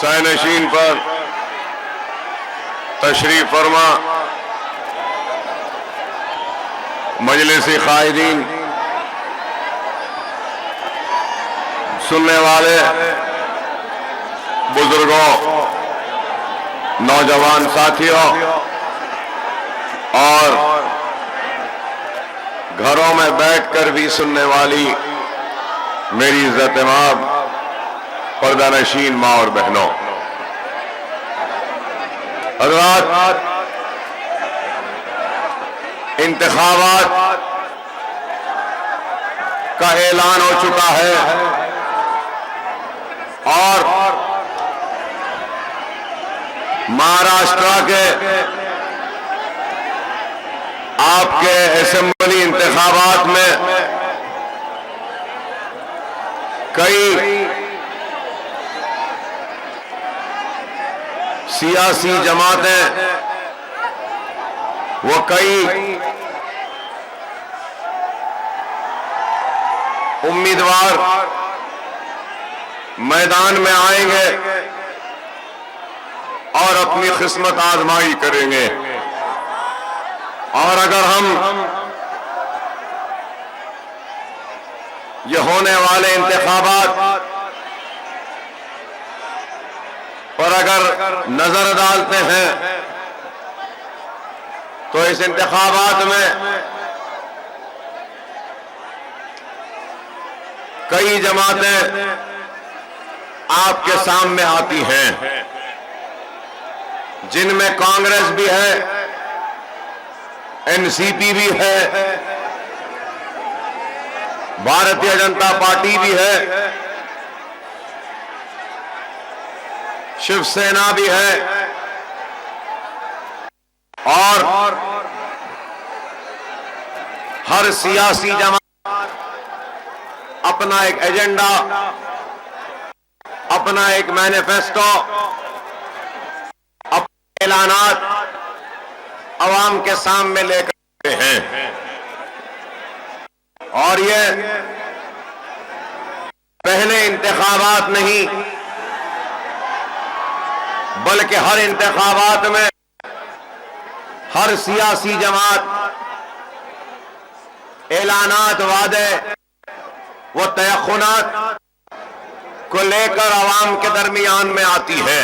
सायनशीन पर तशरीफ फरमा मजलिस कायदीन, सुनने वाले बुजुर्गों, नौजवान साथियों और घरों में बैठकर भी सुनने वाली मेरी इज्जत मां, पर्दानशीन मां और बहनों, हज़रात, इंतखाबात का ऐलान हो चुका है और महाराष्ट्र के आपके असेंबली इंतखाबात में कई सियासी जमातें वो कई उम्मीदवार मैदान में आएंगे और अपनी किस्मत आजमाई करेंगे। और अगर हम ये होने वाले इंतखाबात पर अगर नजर डालते हैं तो इस इंतखाबात में कई जमातें आपके सामने आती हैं, जिनमें कांग्रेस भी है, एनसीपी भी है, भारतीय जनता पार्टी भी है, शिवसेना भी है और हर सियासी जमात अपना एक एजेंडा, अपना एक मैनिफेस्टो, अपने ऐलानात अवाम के सामने लेकर हैं। और ये पहले इंतखाबात नहीं बल्कि हर इंतखाबात में हर सियासी जमात ऐलानात, वादे वो तयख्खुनात को लेकर अवाम के दरमियान में आती है।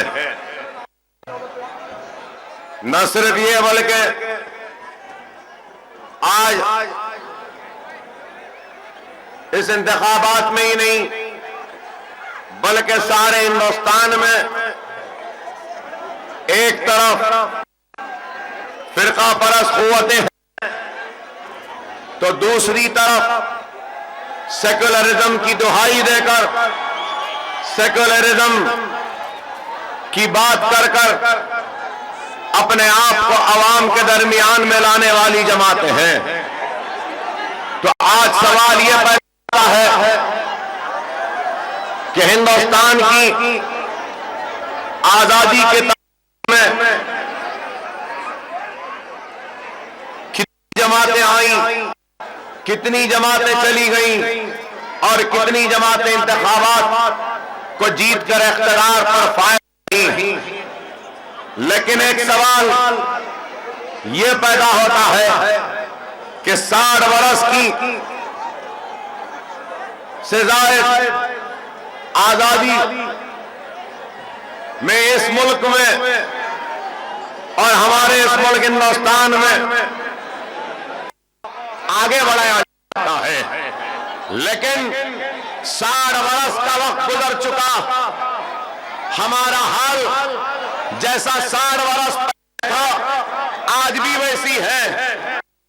न सिर्फ ये बल्कि आज इस इंतखाबात में ही नहीं बल्कि सारे हिंदुस्तान में एक तरफ फिरका परस्त कुव्वतें हैं तो दूसरी तरफ सेक्युलरिज्म की दुहाई देकर, सेक्युलरिज्म की बात कर कर अपने आप को अवाम के दरमियान में लाने वाली जमातें हैं। तो आज सवाल यह पैदा है कि हिंदुस्तान की आजादी के में कितनी जमातें आई, कितनी जमातें चली गई और कितनी जमातें इंतखाबात को जीत कर इख्तियार पर फायदा दी। लेकिन एक सवाल यह पैदा होता है कि 60 वर्ष की से ज़ायद आजादी में इस मुल्क में और हमारे इस मुल्क हिंदुस्तान में आगे बढ़ाया जाता है, लेकिन 60 वर्ष का वक्त गुजर चुका, हमारा हाल जैसा 60 वर्ष था आज भी वैसी है।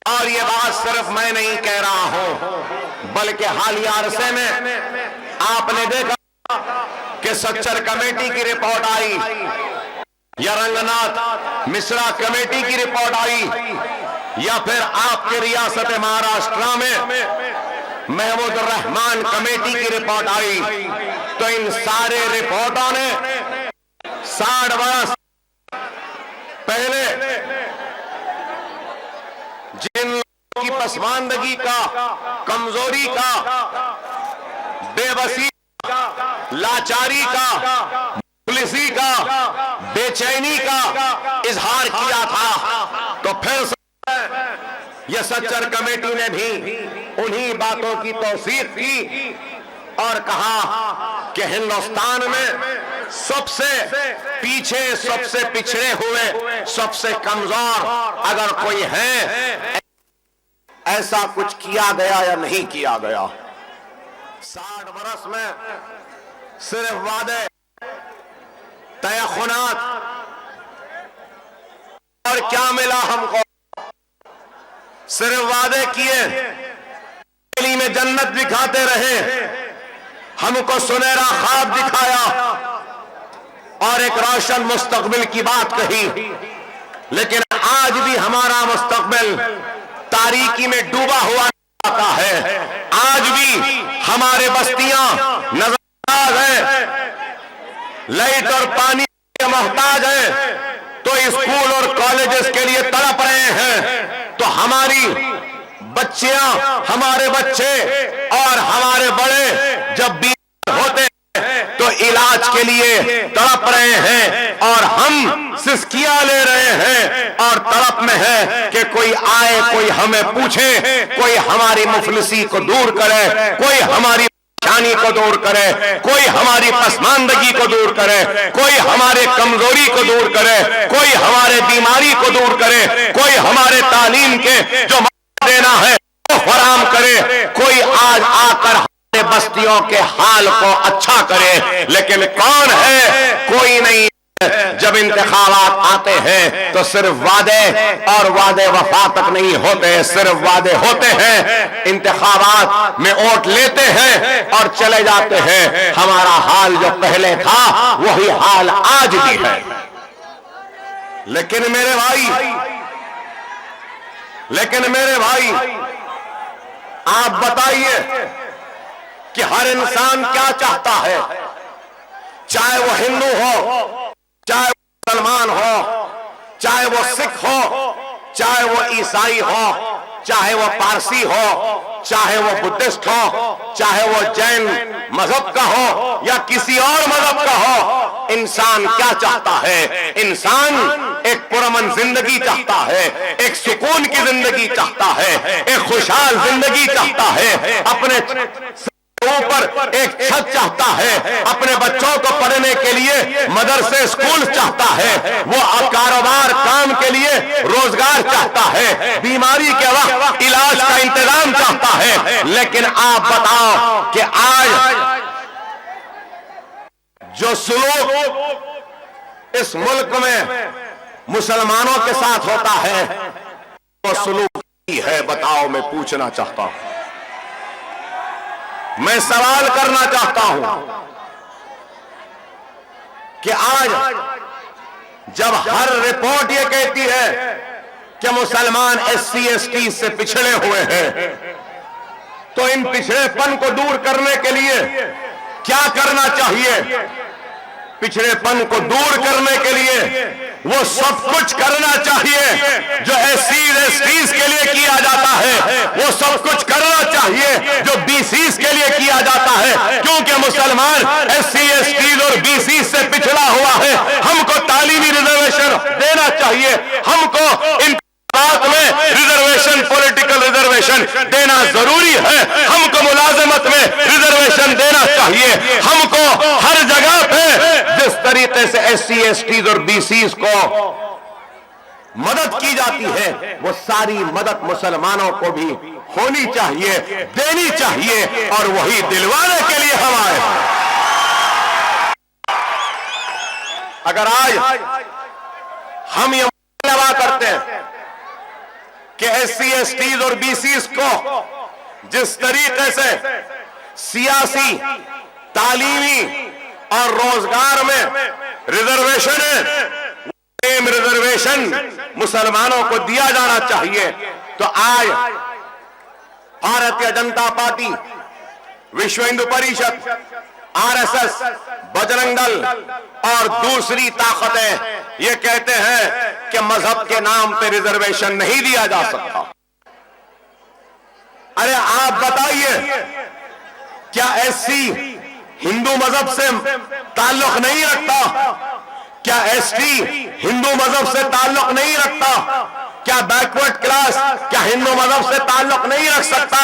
और ये बात सिर्फ मैं नहीं कह रहा हूं बल्कि हालिया अरसे में आपने देखा कि सच्चर कमेटी की रिपोर्ट आई या रंगनाथ मिश्रा कमेटी की रिपोर्ट आई या फिर आपके रियासत महाराष्ट्र में महमूद रहमान कमेटी की रिपोर्ट आई। तो इन सारे रिपोर्टों ने 60 वर्ष पहले जिन लोगों की पसमानदगी का, कमजोरी का, बेबसी का, लाचारी का पुलिसी का बेचैनी का इजहार किया था, तो फिर यह सच्चर कमेटी ने भी उन्हीं बातों की तौसीक की और कहा कि हिंदुस्तान में सबसे पीछे, सबसे पिछड़े हुए, सबसे कमजोर अगर कोई है, ऐसा कुछ किया गया या नहीं किया गया। 60 बरस में सिर्फ वादे, तयखुनात, और क्या मिला हमको? सिर्फ वादे किए, दिल्ली में जन्नत दिखाते रहे, हमको सुनहरा ख्वाब दिखाया और एक रोशन मुस्तकबिल की बात कही, लेकिन आज भी हमारा मुस्तकबिल तारीकी में डूबा हुआ आता है। आज भी हमारे बस्तियां नजर है, लाइट और पानी के मोहताज है, तो स्कूल और कॉलेजेस के लिए तड़प रहे हैं। तो हमारी बच्चियां, हमारे बच्चे और हमारे बड़े जब बीमार होते हैं तो इलाज के लिए तड़प रहे हैं, और हम सिसकियां ले रहे हैं और तड़प में है कि कोई आए, कोई हमें पूछे, कोई हमारी मुफलिसी को दूर करे, कोई हमारी परेशानी को दूर करे, कोई हमारी पसमानदगी को दूर करे, कोई हमारे कमजोरी को दूर करे, कोई हमारे बीमारी को दूर करे, कोई हमारे तालीम के जो देना है वो फराम करे, कोई आज आकर हमारे बस्तियों के हाल को अच्छा करे। लेकिन कौन है? कोई नहीं। जब इंतखाबात आते हैं तो सिर्फ वादे, और वादे वफा तक नहीं होते, सिर्फ वादे होते हैं, इंतखाबात में वोट लेते हैं और चले जाते हैं। हमारा हाल जो पहले था वही हाल आज भी है। लेकिन मेरे भाई, आप बताइए कि हर इंसान क्या चाहता है, चाहे वो हिंदू हो, चाहे वो मुसलमान हो, चाहे वो सिख हो, चाहे वो ईसाई हो, चाहे वो पारसी हो, चाहे वो बुद्धिस्ट हो, चाहे वो जैन मजहब का हो या किसी और मजहब का हो। इंसान क्या चाहता है? इंसान एक पुरअमन जिंदगी चाहता है, एक सुकून की जिंदगी चाहता है, एक खुशहाल जिंदगी चाहता है, अपने ऊपर एक छत चाहता है, अपने बच्चों को पढ़ने के लिए मदरसे स्कूल चाहता है, वो कारोबार काम के लिए रोजगार चाहता है, बीमारी के वक्त इलाज का इंतजाम चाहता है। लेकिन आप बताओ कि आज जो सुलूक इस मुल्क में मुसलमानों के साथ होता है वो सुलूक ही है? बताओ, मैं पूछना चाहता हूं, मैं सवाल करना चाहता हूं कि आज जब हर रिपोर्ट ये कहती है कि मुसलमान SC ST से पिछड़े हुए हैं, तो इन पिछड़ेपन को दूर करने के लिए क्या करना चाहिए? पिछड़ेपन को दूर करने के लिए वो सब कुछ करना चाहिए जो SCs STs के लिए किया जाता है, वो सब कुछ करना चाहिए जो BCs के लिए किया जाता है, क्योंकि मुसलमान SC STs और BCs से पिछड़ा हुआ है। हमको तालीमी रिजर्वेशन देना चाहिए, हमको इन बात में रिजर्वेशन, पॉलिटिकल रिजर्वेशन देना जरूरी है, हमको मुलाजमत में रिजर्वेशन देना चाहिए, हमको हर जगह पे जिस तरीके से SC STs और BCs को मदद की जाती है वो सारी मदद मुसलमानों को भी होनी चाहिए, देनी चाहिए, और वही दिलवाने के लिए हम आए। अगर आज हम ये दावा करते हैं कि SC STs और BCs को जिस तरीके से सियासी, तालीमी और रोजगार में रिजर्वेशन है, सेम रिजर्वेशन मुसलमानों को दिया जाना चाहिए। तो आज भारतीय जनता पार्टी, विश्व हिंदू परिषद, RSS, बजरंग दल और दूसरी ताकतें ये कहते हैं कि मजहब के नाम पे रिजर्वेशन नहीं दिया जा सकता। अरे आप बताइए, क्या SC हिंदू मजहब से ताल्लुक नहीं रखता? क्या एसटी हिंदू मजहब से ताल्लुक नहीं रखता? क्या बैकवर्ड क्लास क्या हिंदू मजहब से ताल्लुक नहीं रख सकता?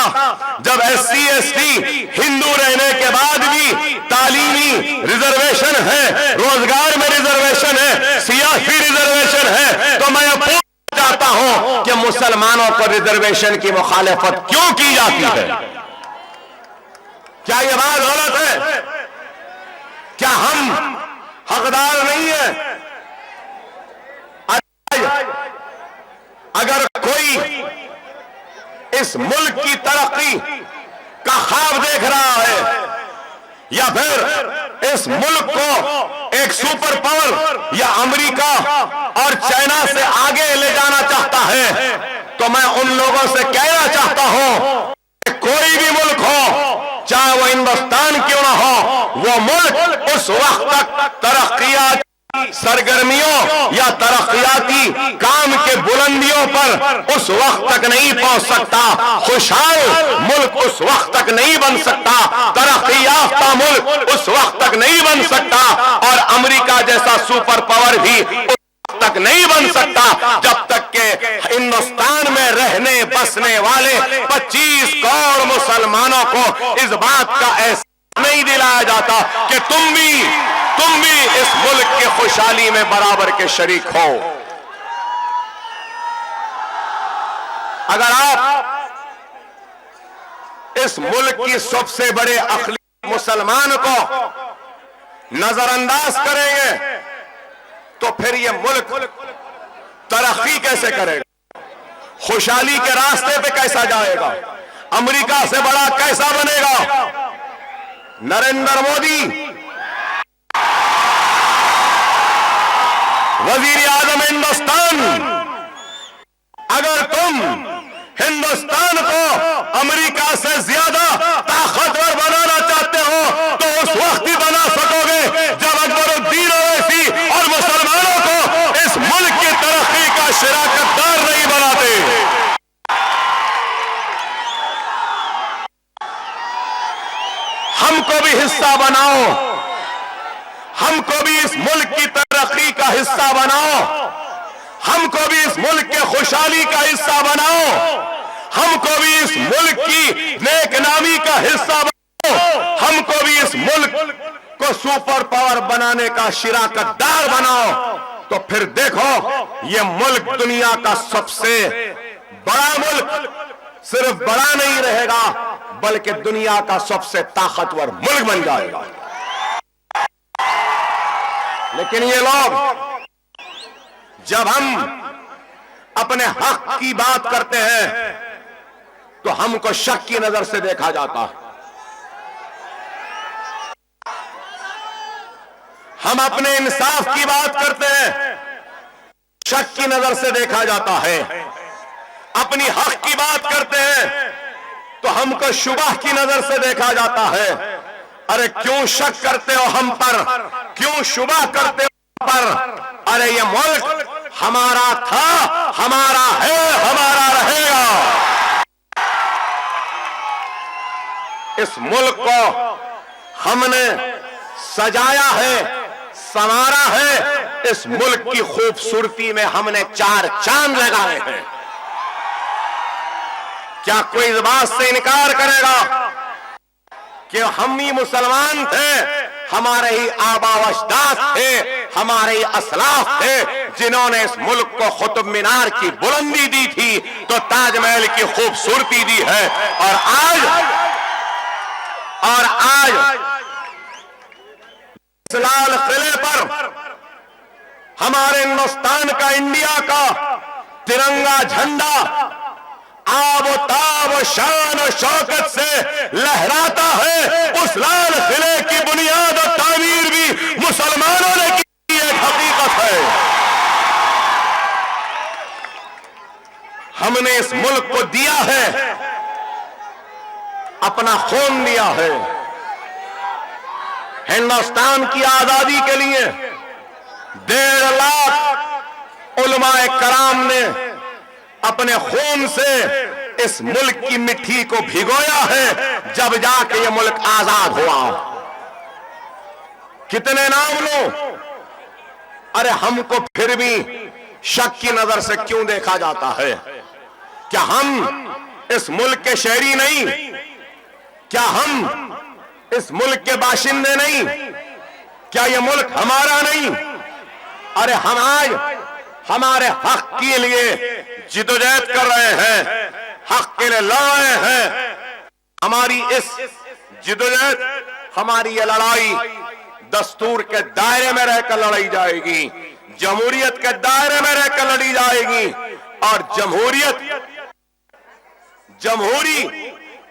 जब एससी एसटी हिंदू रहने के बाद भी तालीमी रिजर्वेशन है, रोजगार में रिजर्वेशन है, सियासी रिजर्वेशन है, तो मैं पूछना चाहता हूं कि मुसलमानों को रिजर्वेशन की मुखालिफत क्यों की जाती है? क्या यह बात गलत है? क्या हम हकदार नहीं है? अगर कोई इस मुल्क की तरक्की का ख्वाब देख रहा है या फिर इस मुल्क को एक सुपर पावर या अमेरिका और चाइना से आगे ले जाना चाहता है, तो मैं उन लोगों से कहना चाहता हूं कि कोई भी मुल्क हो, चाहे वो हिंदुस्तान क्यों ना हो, वो मुल्क उस वक्त तक तरक्कियात सरगर्मियों या तरक्कियाती काम के बुलंदियों पर उस वक्त तक नहीं पहुंच सकता। खुशहाल मुल्क उस वक्त तक नहीं बन सकता, तरक्की याफ्ता मुल्क उस वक्त तक नहीं बन सकता, और अमेरिका जैसा सुपर पावर भी उस वक्त तक नहीं बन सकता जब तक के हिंदुस्तान में रहने बसने वाले 25 करोड़ मुसलमानों को इस बात का एहसास नहीं दिलाया जाता कि तुम भी इस मुल्क के खुशहाली में बराबर के शरीक हो। अगर आप इस मुल्क की सबसे बड़े अखिल मुसलमान को नजरअंदाज करेंगे तो फिर यह मुल्क तरक्की कैसे करेगा? खुशहाली के रास्ते पे कैसा जाएगा? अमेरिका से बड़ा कैसा बनेगा? नरेंद्र मोदी वजीर आजम हिंदुस्तान, अगर तुम हिंदुस्तान को अमेरिका से ज्यादा ताकतवर बनाना चाहते हो तो उस वक्त ही बना सकोगे जब अकबरुद्दीन ओवैसी और मुसलमानों को इस मुल्क की तरक्की का शिराकतदार नहीं बनाते। हमको भी हिस्सा बनाओ, हमको भी इस मुल्क की तरक्की का हिस्सा बनाओ, हमको भी इस मुल्क के खुशहाली का हिस्सा बनाओ, हमको भी इस मुल्क की नेकनामी का हिस्सा बनाओ, हमको भी इस मुल्क को सुपर पावर बनाने का शिराकतदार बनाओ। तो फिर देखो ये मुल्क दुनिया का सबसे बड़ा मुल्क सिर्फ बड़ा नहीं रहेगा बल्कि दुनिया का सबसे ताकतवर मुल्क बन जाएगा। लेकिन ये लोग जब हम अपने हक की बात करते हैं तो हमको शक की नजर से देखा जाता है। हम अपने इंसाफ की बात करते हैं, शक की नजर से देखा जाता है। अपनी हक की बात करते हैं तो हमको शुबह की नजर से देखा जाता है। अरे क्यों शक करते हो हम पर, क्यों शुबह करते हो हम पर? अरे ये मुल्क हमारा था, हमारा है, हमारा रहेगा। इस मुल्क को हमने सजाया है, संवारा है, इस मुल्क की खूबसूरती में हमने 4 चांद लगाए हैं। क्या कोई इस बात से इनकार करेगा कि हम ही मुसलमान थे, हमारे ही आबा व अजदाद थे, हमारे ही असलाफ थे जिन्होंने इस मुल्क को कुतुब मीनार की बुलंदी दी थी, तो ताजमहल की खूबसूरती दी है। और आज इस लाल किले पर हमारे हिंदुस्तान का, इंडिया का तिरंगा झंडा आबो ताब शान और शौकत से लहराता है। उस लाल किले की बुनियाद और तामीर भी मुसलमानों ने की, एक हकीकत है। हमने इस मुल्क को दिया है, अपना खून दिया है। हिंदुस्तान की आजादी के लिए 1.5 लाख उलमाए कराम ने अपने खून से इस मुल्क की मिट्टी को भिगोया है, जब जाके ये मुल्क आजाद हुआ। कितने नाम लो, अरे हमको फिर भी शक की नजर से क्यों देखा जाता है? क्या हम इस मुल्क के शहरी नहीं? क्या हम इस मुल्क के बाशिंदे नहीं? क्या ये मुल्क हमारा नहीं? अरे हम आज हमारे हक के लिए जिदोजहद कर रहे हैं, हक के लिए लड़ रहे हैं। हमारी इस जिदोजहद, हमारी ये लड़ाई दस्तूर के दायरे में रहकर लड़ी जाएगी, जमहूरियत के दायरे में रहकर लड़ी जाएगी। और जमहूरी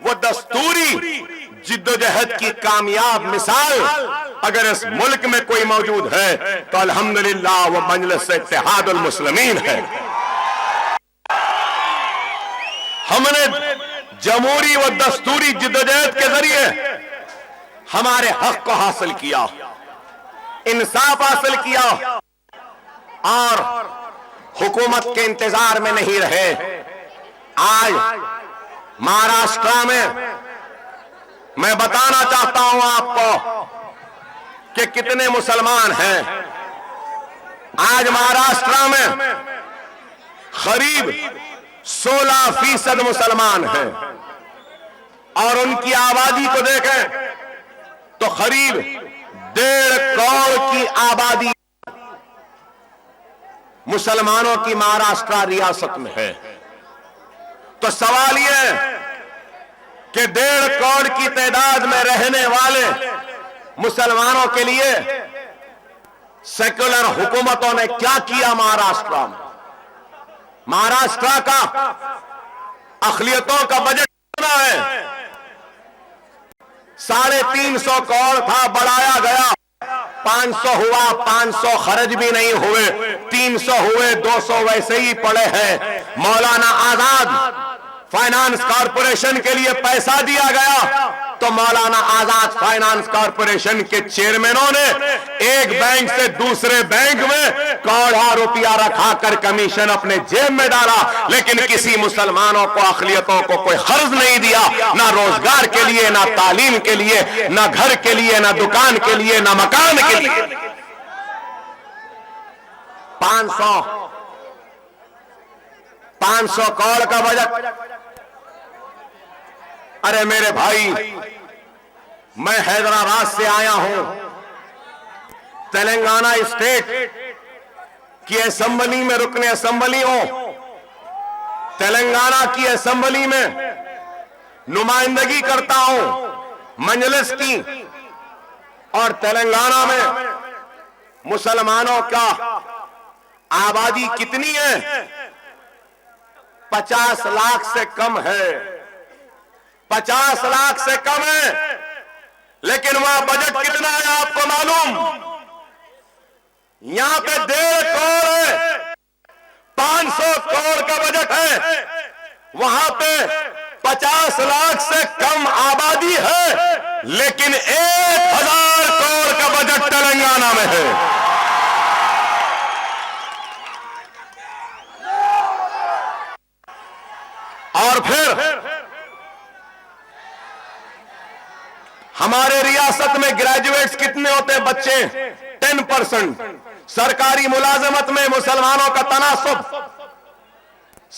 वो दस्तूरी जिद्दोजहद की कामयाब मिसाल अगर इस मुल्क में कोई मौजूद है तो अल्हम्दुलिल्लाह वो मजलिस इत्तेहादुल मुस्लिमीन है। हमने जमहूरी व दस्तूरी जिद्दोजहद के जरिए हमारे हक को हासिल किया, इंसाफ हासिल किया और हुकूमत के इंतजार में नहीं रहे। आज महाराष्ट्र में मैं बताना चाहता हूं आपको कि कितने मुसलमान हैं। आज महाराष्ट्र में करीब 16% मुसलमान हैं और उनकी आबादी को देखें तो करीब 1.5 करोड़ की आबादी मुसलमानों की महाराष्ट्र रियासत में है। तो सवाल यह कि 1.5 करोड़ की तादाद में रहने वाले मुसलमानों के लिए सेक्युलर हुकूमतों ने क्या किया? महाराष्ट्र का अखिलियतों का बजट कितना है? 350 करोड़ था, बढ़ाया गया, 500 हुआ, 500 खर्च भी नहीं हुए, 300 हुए, 200 वैसे ही पड़े हैं। मौलाना आजाद फाइनेंस कॉरपोरेशन के लिए पैसा दिया गया तो मौलाना आजाद फाइनेंस कॉरपोरेशन के चेयरमैनों ने एक बैंक से दूसरे बैंक में करोड़ों रुपया रखाकर कमीशन अपने जेब में डाला, लेकिन किसी मुसलमानों को, अखिलियतों को कोई खर्च नहीं दिया, ना रोजगार के लिए, ना तालीम के लिए, ना घर के लिए, ना दुकान के लिए, ना मकान के लिए। 500 करोड़ का बजट। अरे मेरे भाई, मैं हैदराबाद से आया हूं। तेलंगाना स्टेट की असेंबली में रुकने असेंबली हो, तेलंगाना की असेंबली में नुमाइंदगी करता हूं मजलिस की, और तेलंगाना में मुसलमानों का आबादी कितनी है? 50 लाख से कम है, 50 लाख से कम है। लेकिन वहां बजट कितना है आपको मालूम? यहां पे 1.5 करोड़ है, 500 करोड़ का बजट है, वहां पे 50 लाख से कम आबादी है, लेकिन 1000 करोड़ का बजट तेलंगाना में है। और फिर हमारे रियासत में ग्रेजुएट्स कितने होते हैं? बच्चे 10%। सरकारी मुलाजमत में मुसलमानों का तनासुब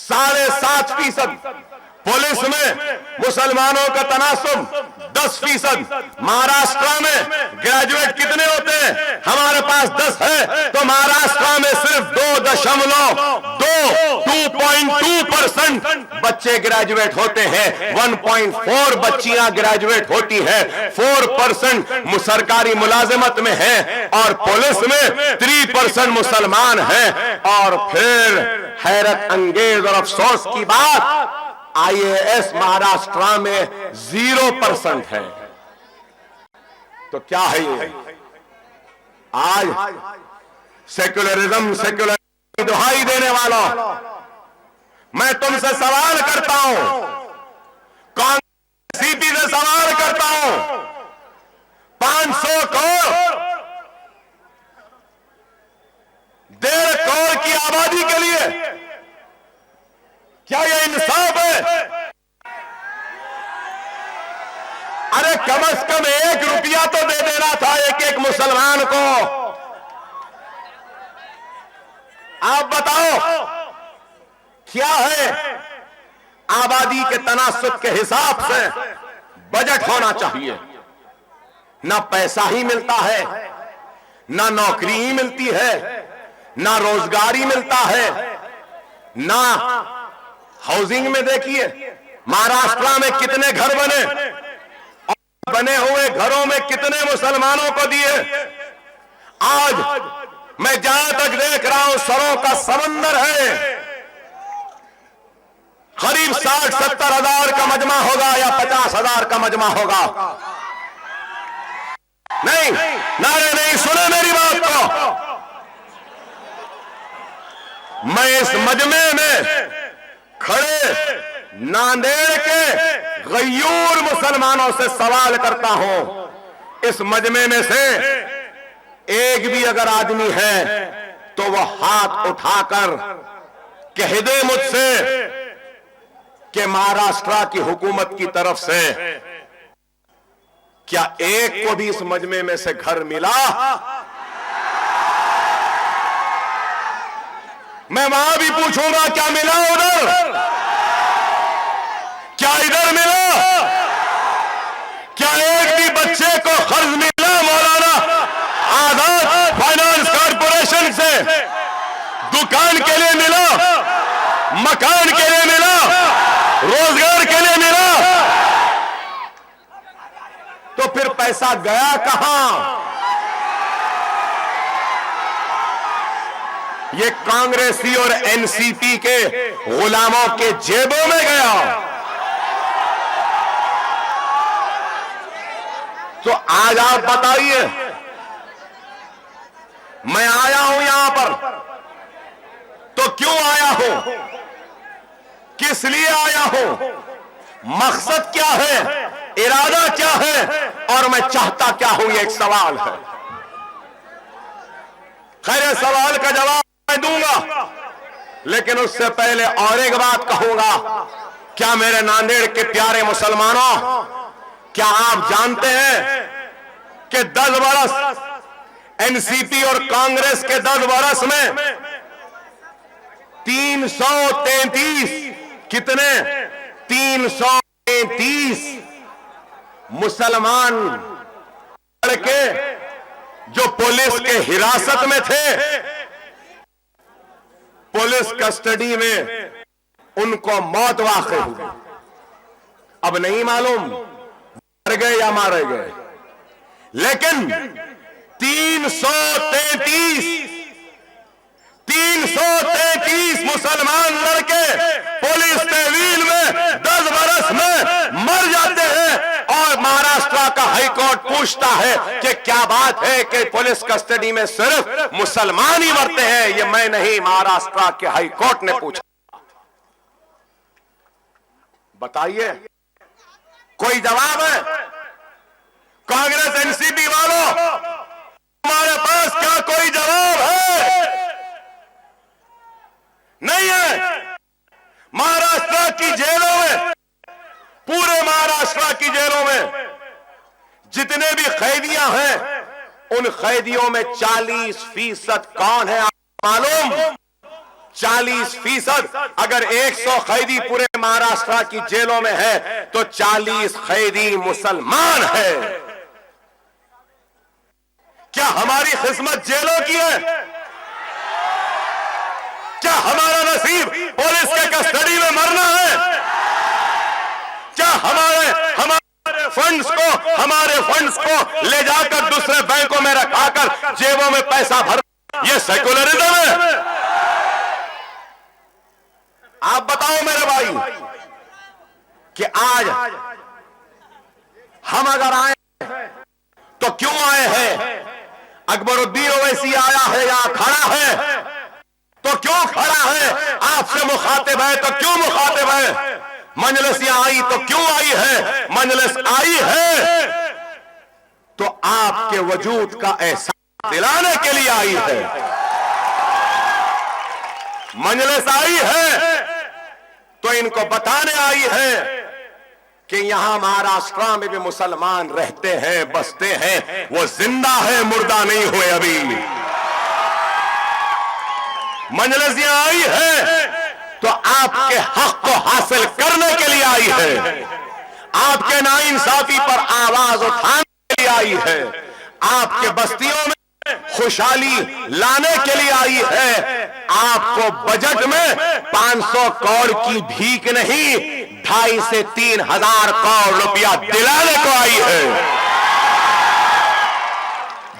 7.5%। पुलिस में मुसलमानों का तनासुब 10%। महाराष्ट्र में ग्रेजुएट कितने होते हैं? हमारे पास 10 है, तो महाराष्ट्र में सिर्फ 2.2% बच्चे ग्रेजुएट होते हैं। 1.4 बच्चियां ग्रेजुएट होती है, 4% सरकारी मुलाजिमत में है, और पुलिस में 3% मुसलमान हैं। और फिर हैरत अंगेज और अफसोस की बात, IAS महाराष्ट्र में 0% है। तो क्या है ये? आज सेक्युलरिज्म की दुहाई देने वालों, मैं तुमसे सवाल करता हूं, कांग्रेस सीपी से सवाल करता हूं, 500 करोड़ 1.5 करोड़ की आबादी के लिए क्या यह इंसाफ है? अरे कम से कम 1 रुपया तो दे देना था एक मुसलमान को आप बताओ क्या है आबादी के तनासुब के हिसाब से बजट होना चाहिए। ना पैसा ही मिलता है, ना नौकरी ही मिलती है, ना रोजगार ही मिलता है, ना हाउसिंग में देखिए महाराष्ट्र में कितने घर बने और बने हुए घरों में कितने मुसलमानों को दिए। आज मैं जहां तक देख रहा हूं सरों का समंदर है, करीब 60-70 हजार का मजमा होगा या 50,000 का मजमा होगा। नहीं, नारे नहीं सुने मेरी बात को। मैं इस मजमे में खड़े नांदेड़ के गयूर मुसलमानों से सवाल करता हूं, इस मजमे में से एक भी अगर आदमी है तो वह हाथ उठाकर कह दे मुझसे कि महाराष्ट्र की हुकूमत की तरफ से क्या एक को भी इस मजमे में से घर मिला। मैं वहां भी पूछूंगा क्या मिला उधर, क्या इधर मिला, क्या एक भी बच्चे को कर्ज मिला मौलाना आजाद फाइनेंस कॉरपोरेशन से, दुकान के लिए मिला, मकान के लिए मिला, रोजगार के लिए मिला, तो फिर पैसा गया कहां। ये कांग्रेसी और एनसीपी के गुलामों के जेबों में गया। तो आज आप बताइए, मैं आया हूं यहां पर तो क्यों आया हूं, किस लिए आया हूं, मकसद क्या है, इरादा क्या है और मैं चाहता क्या हूं, ये एक सवाल है। खैर सवाल का जवाब मैं दूंगा, लेकिन उससे पहले और एक बात कहूंगा। क्या मेरे नांदेड़ के प्यारे मुसलमानों, क्या आप जानते हैं कि 10 बरस एनसीपी और कांग्रेस के 10 बरस में 333 कितने 333 मुसलमान लड़के जो पुलिस के हिरासत में थे, पुलिस कस्टडी में उनको मौत वाक़ई हुई। अब नहीं मालूम मर गए या मारे गए, लेकिन 333 मुसलमान लड़के पुलिस तहवील में 10 बरस में मर जाते हैं और महाराष्ट्र का हाईकोर्ट पूछता है कि क्या बात है कि पुलिस कस्टडी में सिर्फ मुसलमान ही मरते हैं। ये मैं नहीं, महाराष्ट्र के हाईकोर्ट ने पूछा। बताइए, कोई जवाब है? कांग्रेस एनसीपी वालों, हमारे पास क्या कोई जवाब है? नहीं है। महाराष्ट्र की जेलों में, पूरे महाराष्ट्र की जेलों में जितने भी कैदियां हैं, उन कैदियों में 40% कौन है मालूम? 40%। अगर 100 कैदी पूरे महाराष्ट्र की जेलों में है तो 40 कैदी मुसलमान है। क्या हमारी किस्मत जेलों की है? क्या हमारा नसीब पुलिस के कस्टडी में मरना है? क्या हमारे फंड्स को ले जाकर दूसरे बैंकों में रखाकर जेबों में पैसा भर, ये सेकुलरिज्म है? आप बताओ मेरे भाई कि आज हम अगर आए तो क्यों आए हैं? अकबरुद्दीन ओवैसी आया है या खड़ा है तो क्यों खड़ा है? आपसे मुखातिब है तो क्यों मुखातिब है? मजलिस आई तो क्यों आई है? मजलिस आई है तो आपके वजूद का एहसास दिलाने के लिए आई है। मजलिस आई है तो इनको बताने आई है कि यहां महाराष्ट्र में भी मुसलमान रहते हैं, बसते हैं, वो जिंदा है, मुर्दा नहीं हुए अभी। मजलिस यहां आई है तो आपके हक को हासिल करने के लिए आई है, आपके नाइंसाफी पर आवाज उठाने के लिए आई है, आपके बस्तियों में खुशहाली लाने के लिए आई है। आपको बजट में 500 करोड़ की भीख नहीं, 2.5 से 3 हजार करोड़ रुपया दिलाने को आई है।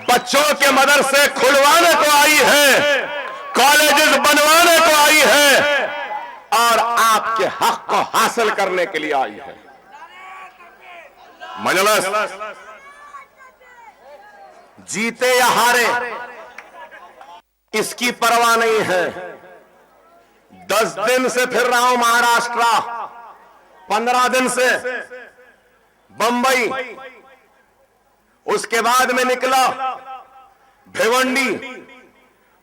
बच्चों के मदरसे खुलवाने को आई है, कॉलेजेस बनवाने को आई है और आपके हक को हासिल करने के लिए आई है। मजलिस जीते या हारे इसकी परवाह नहीं है। 10 दिन से फिर रहा हूं महाराष्ट्र, 15 दिन से बंबई, उसके बाद में निकला भिवंडी,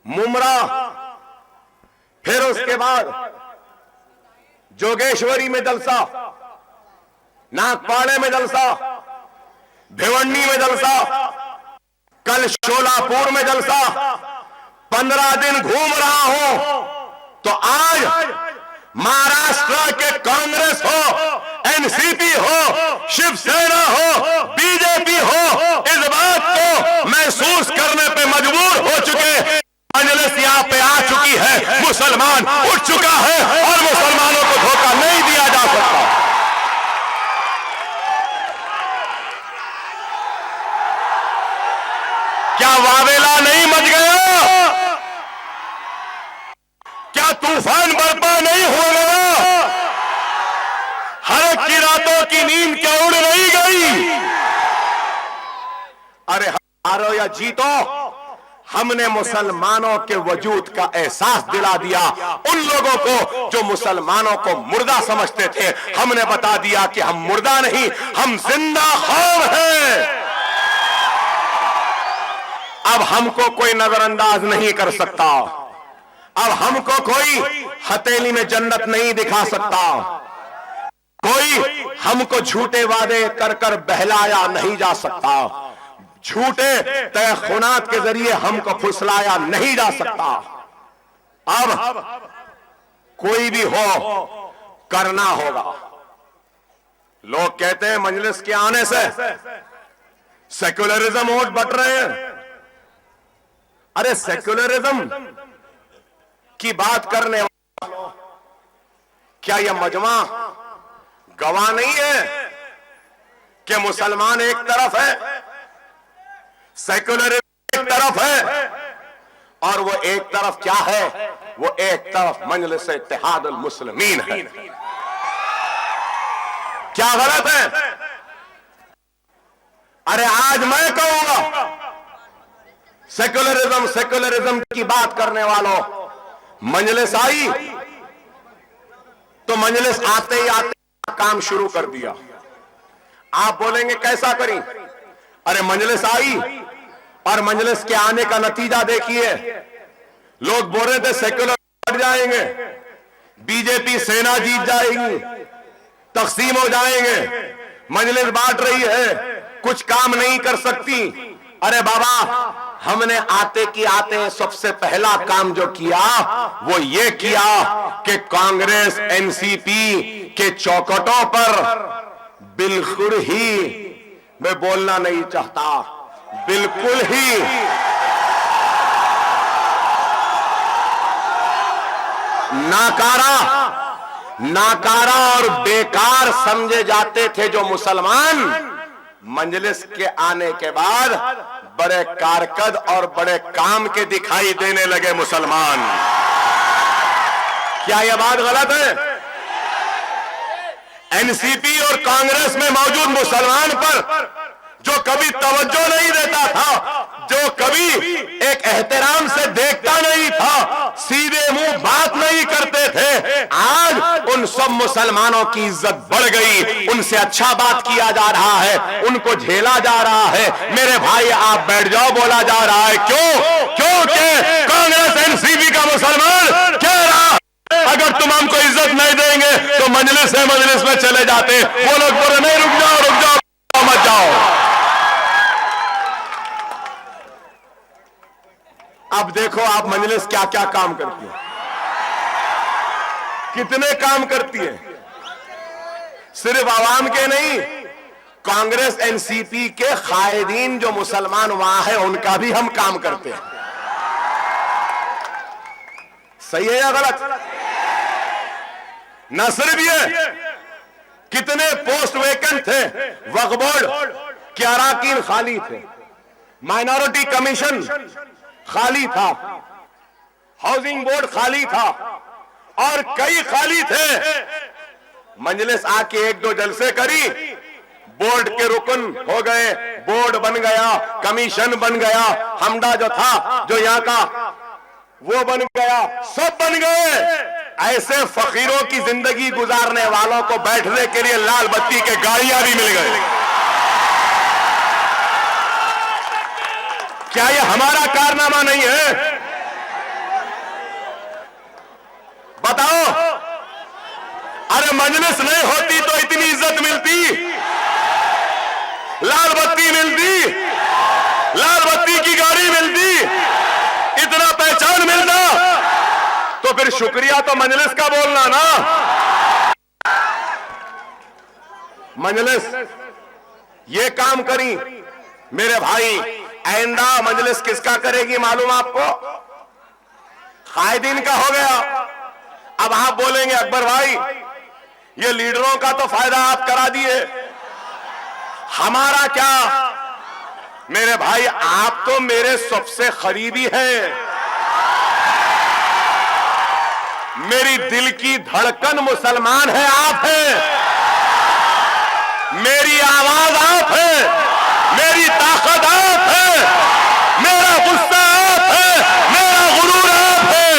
मुमरा, फिर उसके बाद जोगेश्वरी में जलसा, नागपाड़े में जलसा, भिवंडी में जलसा, कल शोलापुर में जलसा। 15 दिन घूम रहा हूं तो आज महाराष्ट्र के कांग्रेस हो, एनसीपी हो, शिवसेना हो, बीजेपी हो, इस बात को महसूस करने पे मजबूर हो चुके। मजलिस यहां पे आ चुकी है, मुसलमान उठ चुका है और मुसलमानों को धोखा नहीं दिया जा सकता। क्या वावेला नहीं मच गया? क्या तूफान बर्पा नहीं हो गया? हर की रातों की नींद क्या उड़ नहीं गई? अरे हारो या जीतो, हमने मुसलमानों के वजूद का एहसास दिला दिया। उन लोगों को जो मुसलमानों को मुर्दा समझते थे, हमने बता दिया कि हम मुर्दा नहीं, हम जिंदा कौम हैं। अब हमको कोई नजरअंदाज नहीं कर सकता, अब हमको कोई हथेली में जन्नत नहीं दिखा सकता, कोई हमको झूठे वादे कर कर बहलाया नहीं जा सकता, झूठे तयखुनात के जरिए हमको फुसलाया नहीं जा सकता। अब कोई भी हो, करना होगा। लोग कहते हैं मजलिस के आने से सेक्युलरिज्म वोट बट रहे हैं। अरे सेक्युलरिज्म की बात करने वालों, क्या यह मजमा गवाह नहीं है कि मुसलमान एक तरफ है, सेक्युलरिज्म एक तरफ है, और वो एक तरफ क्या है? वो एक तरफ मजलिस इत्तेहादुल मुस्लिमीन है। क्या गलत है? अरे आज मैं कहूंगा सेक्युलरिज्म सेक्युलरिज्म की बात करने वालों, मजलिस आई तो मजलिस आते ही आते काम शुरू कर दिया। आप बोलेंगे कैसा करें? अरे मजलिस आई और मजलिस के आने का नतीजा देखिए। लोग बोल रहे थे सेक्युलर हट जाएंगे, बीजेपी सेना जीत जाएगी, तकसीम हो जाएंगे, मजलिस बांट रही है, कुछ काम नहीं कर सकती। अरे बाबा, हमने आते की आते सबसे पहला काम जो किया वो ये किया कि कांग्रेस एनसीपी के चौखटों पर बिल्कुल ही, मैं बोलना नहीं चाहता, बिल्कुल ही नाकारा और बेकार समझे जाते थे जो मुसलमान, मजलिस के आने के बाद बड़े कारकर्द और बड़े काम के दिखाई देने लगे मुसलमान। क्या यह बात गलत है? एनसीपी और कांग्रेस में मौजूद मुसलमान पर जो कभी तवज्जो नहीं देता था, जो कभी एक एहतराम से देखता नहीं था, सीधे मुंह बात नहीं करते थे, आज उन सब मुसलमानों की इज्जत बढ़ गई, उनसे अच्छा बात किया जा रहा है, उनको झेला जा रहा है। मेरे भाई आप बैठ जाओ बोला जा रहा है। क्यों? क्योंकि कांग्रेस एनसीपी का मुसलमान कह रहा है अगर तुम हमको इज्जत नहीं देंगे तो मजलिस है, मजलिस में चले जाते, वो लोग बोले नहीं रुक जाओ मत जाओ। अब देखो आप मजलिस क्या क्या काम करती है, कितने काम करती है। सिर्फ आवाम के नहीं, कांग्रेस एनसीपी के कायदीन जो मुसलमान वहां है उनका भी हम काम करते हैं। सही है या गलत? न सिर्फ ये, कितने पोस्ट वेकेंट थे, वक्फ बोर्ड के अराकीन खाली थे, माइनॉरिटी कमीशन खाली था, हाउसिंग बोर्ड खाली था और कई खाली थे। मजलिस आके एक दो जलसे करी, बोर्ड के रुकन हो गए, बोर्ड बन गया, कमीशन बन गया, हमडा जो था जो यहां का वो बन गया, सब बन गए। ऐसे फकीरों की जिंदगी गुजारने वालों को बैठने के लिए लाल बत्ती के गाड़ियां भी मिल गई। क्या ये हमारा कारनामा नहीं है? बताओ। अरे मजलिस नहीं होती तो इतनी इज्जत मिलती, लाल बत्ती मिलती, लाल बत्ती की गाड़ी मिलती, इतना पहचान मिलता, तो फिर शुक्रिया तो मजलिस का बोलना ना। मजलिस ये काम करी मेरे भाई, आइंदा मजलिस किसका करेगी मालूम आपको? कायदीन का हो गया। अब आप बोलेंगे अकबर भाई ये लीडरों का तो फायदा आप करा दिए, हमारा क्या? मेरे भाई आप तो मेरे सबसे करीबी हैं, मेरी दिल की धड़कन मुसलमान है आप हैं, मेरी आवाज आप है, मेरी ताकत आप है, मेरा गुस्सा आप है, मेरा गुरूर आप है,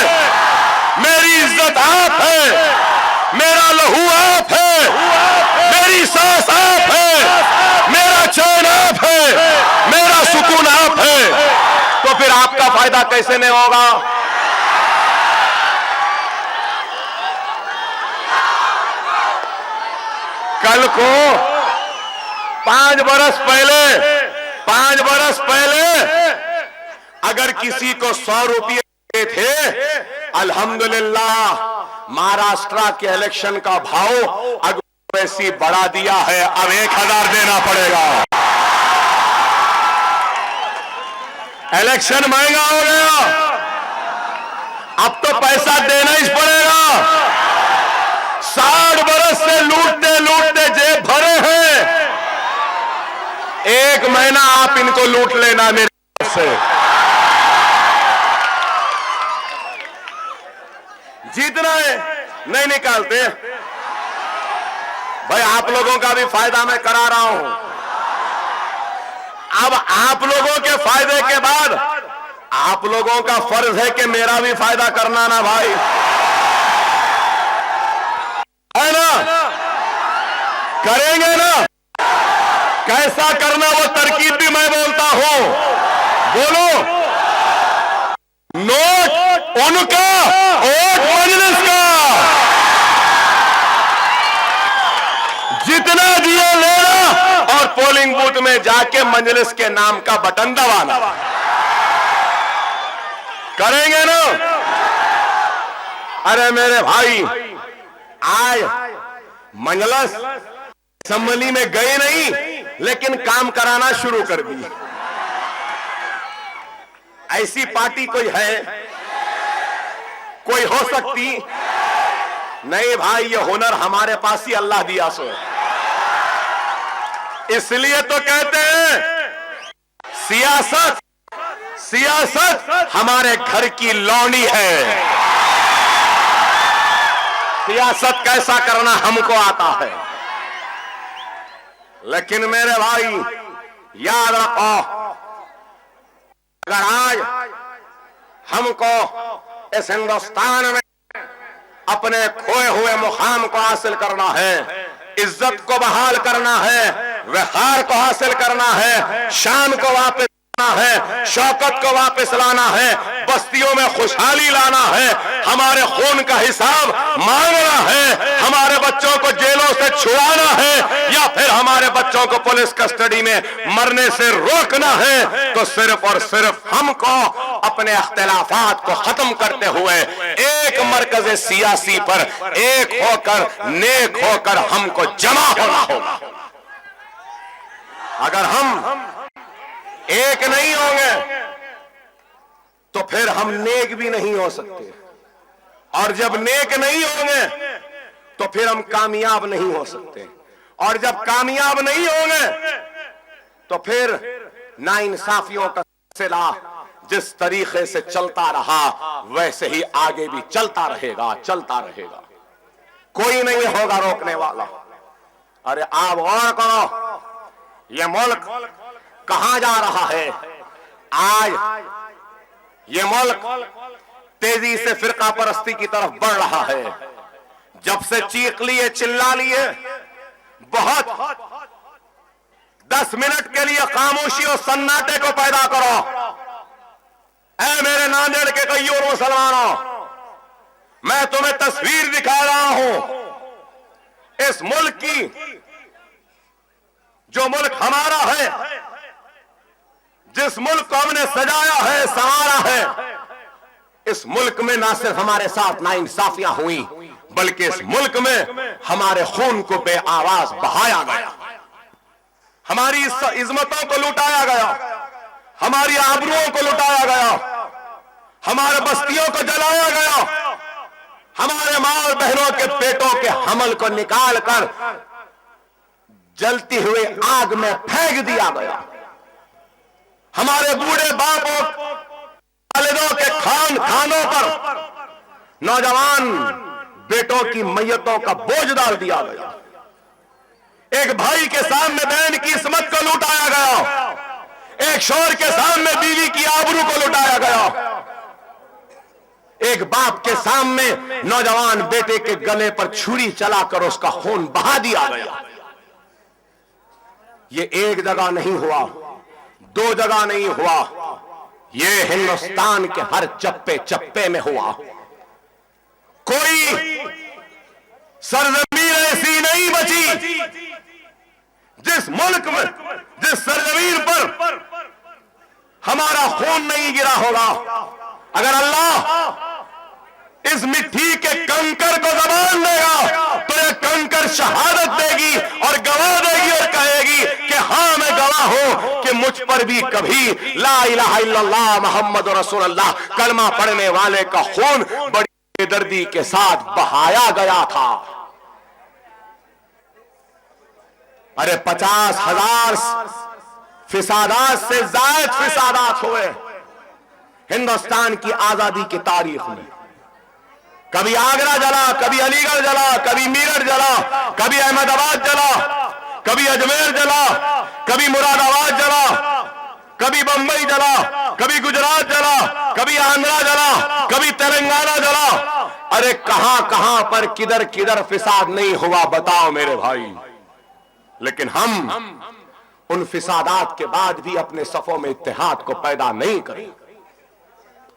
मेरी इज्जत आप है, मेरा लहू आप है, मेरी सांस आप है, मेरा चैन आप है, मेरा सुकून आप है। तो फिर आपका फायदा कैसे नहीं होगा? कल को 5 बरस पहले अगर किसी को 100 रुपये थे, अल्हम्दुलिल्लाह महाराष्ट्र के इलेक्शन का भाव अगर वैसी बढ़ा दिया है, अब 1000 देना पड़ेगा। इलेक्शन महंगा हो गया, अब तो पैसा देना ही पड़ेगा। 60 बरस से लूटते लूटते जेब भरे हैं, 1 महीना आप इनको लूट लेना मेरे से। जीतना है नहीं निकालते भाई, आप लोगों का भी फायदा मैं करा रहा हूं। अब आप लोगों के फायदे के बाद आप लोगों का फर्ज है कि मेरा भी फायदा करना ना भाई, है ना? करेंगे ना? कैसा करना वो तरकीब भी मैं बोलता हूं। बोलो, नोट उनका, वोट मजलिस का, जितना दिया लेना और पोलिंग बूथ में जाके मजलिस के नाम का बटन दबाना। करेंगे ना? अरे मेरे भाई, आज मजलिस असेंबली में गए नहीं, लेकिन काम कराना शुरू कर दी। ऐसी पार्टी कोई है? कोई हो सकती? नहीं भाई, ये हुनर हमारे पास ही अल्लाह दिया सो है। इसलिए तो कहते हैं सियासत हमारे घर की लौंडी है। सियासत कैसा करना हमको आता है। लेकिन मेरे भाई याद रखो, अगर आज हमको इस हिंदुस्तान में अपने खोए हुए मुकाम को हासिल करना है, इज्जत को बहाल करना है, वक़ार को हासिल करना है, शान को वापस है, शौकत को वापस लाना है, बस्तियों में खुशहाली लाना है, हमारे खून का हिसाब मांगना है, हमारे बच्चों को जेलों से छुड़ाना है, या फिर हमारे बच्चों को पुलिस कस्टडी में मरने से रोकना है, तो सिर्फ और सिर्फ हमको अपने अख्तिलाफात को खत्म करते हुए एक मरकज़ सियासी पर एक होकर, नेक होकर हमको जमा होना होगा। अगर हम एक नहीं होंगे तो फिर हम नेक भी नहीं हो सकते, और जब नेक नहीं होंगे तो फिर हम कामयाब नहीं हो सकते, और जब कामयाब नहीं होंगे तो फिर नाइंसाफियों का सिलसिला जिस तरीके से चलता रहा वैसे ही आगे भी चलता रहेगा, चलता रहेगा, कोई नहीं होगा रोकने वाला। अरे आप गौर करो, ये मुल्क कहां जा रहा है? आज ये मुल्क तेजी से फिरका परस्ती की तरफ बढ़ रहा है। जब से चीख लिए, चिल्ला लिए, बहुत 10 मिनट के लिए खामोशी और सन्नाटे को पैदा करो। ऐ मेरे नांदेड़ के कईयों मुसलमानों, मैं तुम्हें तस्वीर दिखा रहा हूं इस मुल्क की, जो मुल्क हमारा है, जिस मुल्क को हमने सजाया है, संवारा है। इस मुल्क में ना सिर्फ हमारे साथ नाइंसाफियां हुई, बल्कि इस मुल्क में हमारे खून को बेआवाज बहाया गया, हमारी इज्जतों को लुटाया गया, हमारी आबरूओं को लुटाया गया, हमारे बस्तियों को जलाया गया, हमारे मां और बहनों के पेटों के हमल को निकाल कर जलती हुई आग में फेंक दिया गया, हमारे बूढ़े बापों वालिदों के खानों पर नौजवान बेटों की मैयतों का बोझ डाल दिया गया, एक भाई के सामने बहन की इस्मत को लुटाया गया, एक शौहर के सामने बीवी की आबरू को लुटाया गया, एक बाप के सामने नौजवान बेटे के गले पर छुरी चलाकर उसका खून बहा दिया गया। ये एक जगह नहीं हुआ, 2 जगह नहीं हुआ, ये हिंदुस्तान के हर चप्पे चप्पे में हुआ। कोई सरजमीन ऐसी नहीं बची जिस मुल्क में, जिस सरजमीन पर हमारा खून नहीं गिरा होगा। अगर अल्लाह इस मिट्टी के कंकर को जबान देगा तो ये कंकर शहादत देगी और गवाह देगी और कहेगी कि हाँ, मैं गवाह हूं कि मुझ पर भी कभी ला इलाहा इल्लल्लाह मुहम्मद रसूलुल्लाह कलमा पढ़ने वाले का खून बड़ी बेदर्दी के साथ बहाया गया था। अरे 50,000 फिसादात से जायद फिसादात हुए हिंदुस्तान की आजादी की तारीख में। कभी आगरा जला, कभी अलीगढ़ जला, कभी मीरठ जला, कभी अहमदाबाद जला, कभी अजमेर जला, कभी मुरादाबाद जला, कभी बंबई जला, कभी गुजरात जला, कभी आंध्रा जला, कभी तेलंगाना जला। अरे कहां कहां पर किधर किधर फिसाद नहीं हुआ, बताओ मेरे भाई। लेकिन हम उन फिसादात के बाद भी अपने सफों में इत्तेहाद को पैदा नहीं करें,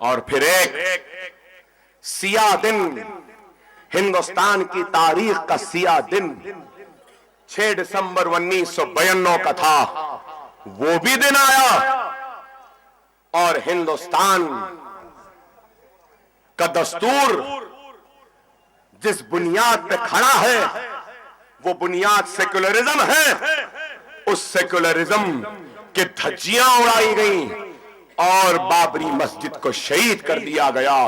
और फिर एक सिया दिन, हिंदुस्तान की तारीख का सिया दिन 6 दिसंबर 1992 का था। वो भी दिन आया और हिंदुस्तान का दस्तूर जिस बुनियाद पे खड़ा है वो बुनियाद सेकुलरिज्म है। उस सेकुलरिज्म के धज्जियां उड़ाई गई और बाबरी मस्जिद को शहीद कर दिया गया।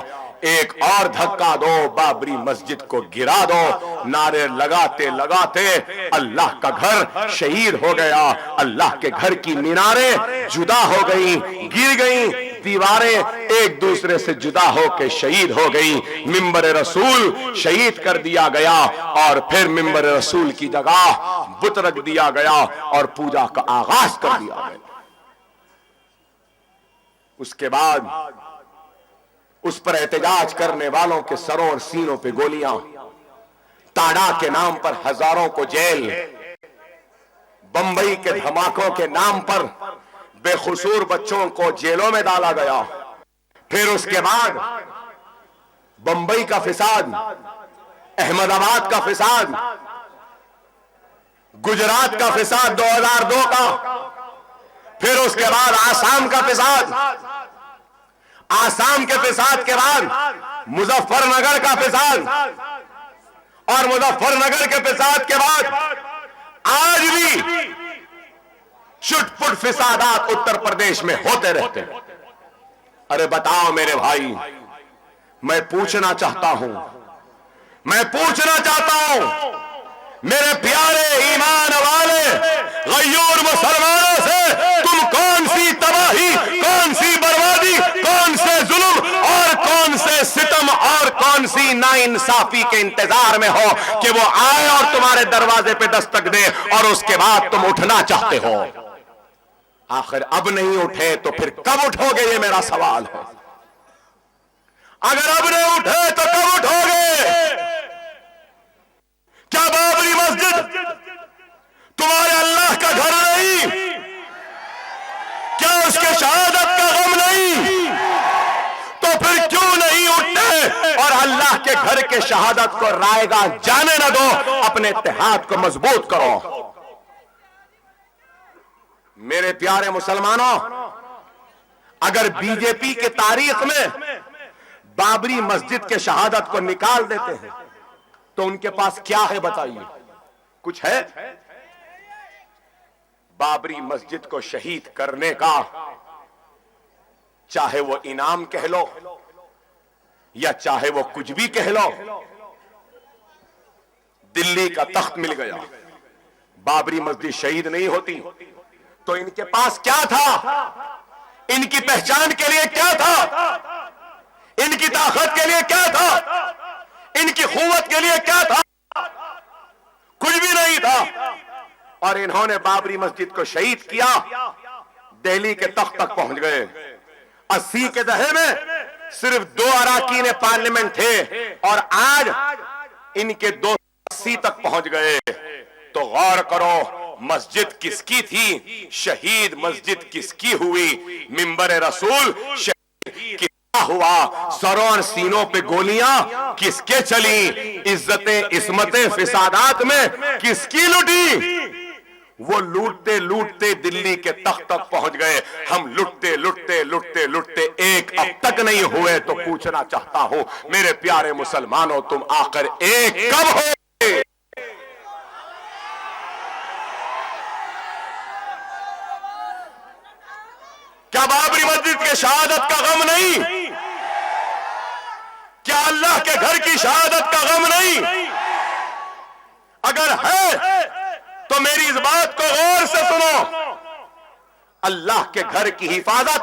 एक और धक्का दो, बाबरी मस्जिद को गिरा दो। नारे लगाते लगाते अल्लाह का घर शहीद हो गया। अल्लाह के घर की मीनारें जुदा हो गई, गिर गई, दीवारें एक दूसरे से जुदा होकर शहीद हो गई। मिंबर रसूल शहीद कर दिया गया और फिर मिंबर रसूल की जगह बुत रख दिया गया और पूजा का आगाज कर दिया गया। उसके बाद उस पर एहतजाज करने वालों के सरों और सीनों पे गोलियां, ताड़ा के नाम पर हजारों को जेल, बंबई के धमाकों के नाम पर बेकसूर बच्चों को जेलों में डाला गया। फिर उसके बाद बंबई का फिसाद, अहमदाबाद का फिसाद, गुजरात का फिसाद 2002 का, फिर उसके बाद आसाम का फिसाद, आसाम के फिसाद के बाद मुजफ्फरनगर का फिसाद, और मुजफ्फरनगर के फिसाद के बाद आज भी छुटपुट फिसादात उत्तर प्रदेश में होते रहते हैं। अरे बताओ मेरे भाई, मैं पूछना चाहता हूं मेरे प्यारे ईमान वाले गयूर मुसलमानों से, तुम कौन सी तबाही, कौन सी बर्बादी, कौन से जुल्म और कौन से सितम और कौन सी नाइंसाफी के इंतजार में हो कि वो आए और तुम्हारे दरवाजे पे दस्तक दे और उसके बाद तुम उठना चाहते हो? आखिर अब नहीं उठे तो फिर कब उठोगे, ये मेरा सवाल है। अगर अब नहीं उठे तो कब उठोगे? क्या बाबरी मस्जिद तुम्हारे अल्लाह का घर नहीं? क्या उसके शहादत का गम नहीं? तो फिर क्यों नहीं उठते और अल्लाह के घर के शहादत को रायगा जाने न दो, अपने इत्तेहाद को मजबूत करो। मेरे प्यारे मुसलमानों, अगर बीजेपी के तारीख में बाबरी मस्जिद के शहादत को निकाल देते हैं तो उनके पास क्या है बताइए? कुछ है? बाबरी मस्जिद को शहीद करने का, चाहे वो इनाम कह लो या चाहे वो कुछ भी कह लो, दिल्ली का तख्त मिल गया, बाबरी मस्जिद शहीद नहीं होती तो इनके पास क्या था? इनकी पहचान के लिए क्या था? इनकी ताकत के लिए क्या था? इनकी खुवत के लिए क्या था? कुछ भी नहीं था। और इन्होंने बाबरी मस्जिद को शहीद किया, दिल्ली के तख्त तक पहुंच गए। 80 के दहे में सिर्फ 2 अराकीन पार्लियामेंट थे और आज इनके 280 तक पहुंच गए। तो गौर करो, मस्जिद किसकी थी? शहीद मस्जिद किसकी हुई? मिंबर रसूल शहीद किसका हुआ? सरों और सीनों पे गोलियां किसके चली? इज्जतें इस्मतें फिसादात में किसकी लुटी? वो लूटते लूटते दिल्ली के तख्त तक पहुंच गए। हम लुटते लुटते लुटते लुटते एक अब तक नहीं हुए। तो पूछना चाहता हूं मेरे प्यारे मुसलमानों, तुम आखिर एक कब हो? क्या बाबरी मस्जिद के शहादत का गम नहीं? क्या अल्लाह के घर की शहादत का गम नहीं? अगर है तो मेरी इस बात को गौर से सुनो। अल्लाह के घर की हिफाजत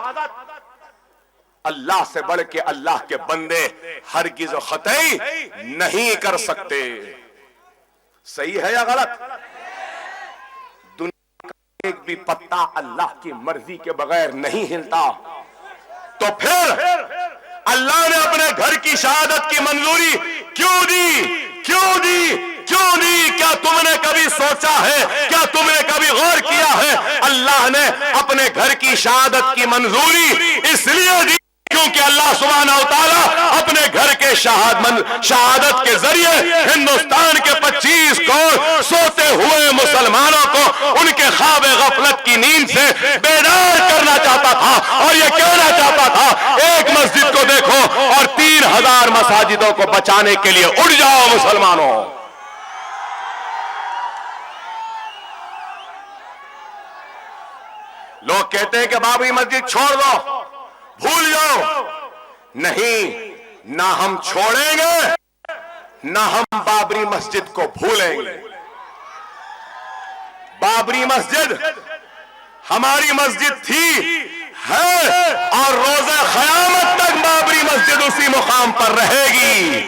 अल्लाह से बढ़ के अल्लाह के बंदे हरगिज़ ख़तई नहीं कर सकते। सही है या गलत? एक भी पत्ता अल्लाह की मर्जी के बगैर नहीं हिलता। तो फिर अल्लाह ने अपने घर की शहादत की मंजूरी क्यों दी? क्यों दी? क्यों दी? क्या तुमने कभी सोचा है? क्या तुमने कभी गौर किया है? अल्लाह ने अपने घर की शहादत की मंजूरी इसलिए दी क्योंकि अल्लाह सुब्हानहू व तआला अपने घर के शहादत के जरिए हिंदुस्तान के 25 करोड़ सोते हुए मुसलमानों को उनके ख्वाब गफलत की नींद से बेदार करना चाहता था। और ये कहना चाहता था, एक मस्जिद को देखो और 3000 मसाजिदों को बचाने के लिए उठ जाओ मुसलमानों। लोग कहते हैं कि बाबरी मस्जिद छोड़ दो, भूल जाओ। नहीं, ना हम छोड़ेंगे ना हम बाबरी मस्जिद को भूलेंगे। बाबरी मस्जिद हमारी मस्जिद थी, है और रोज़े क़यामत तक बाबरी मस्जिद उसी मुकाम पर रहेगी।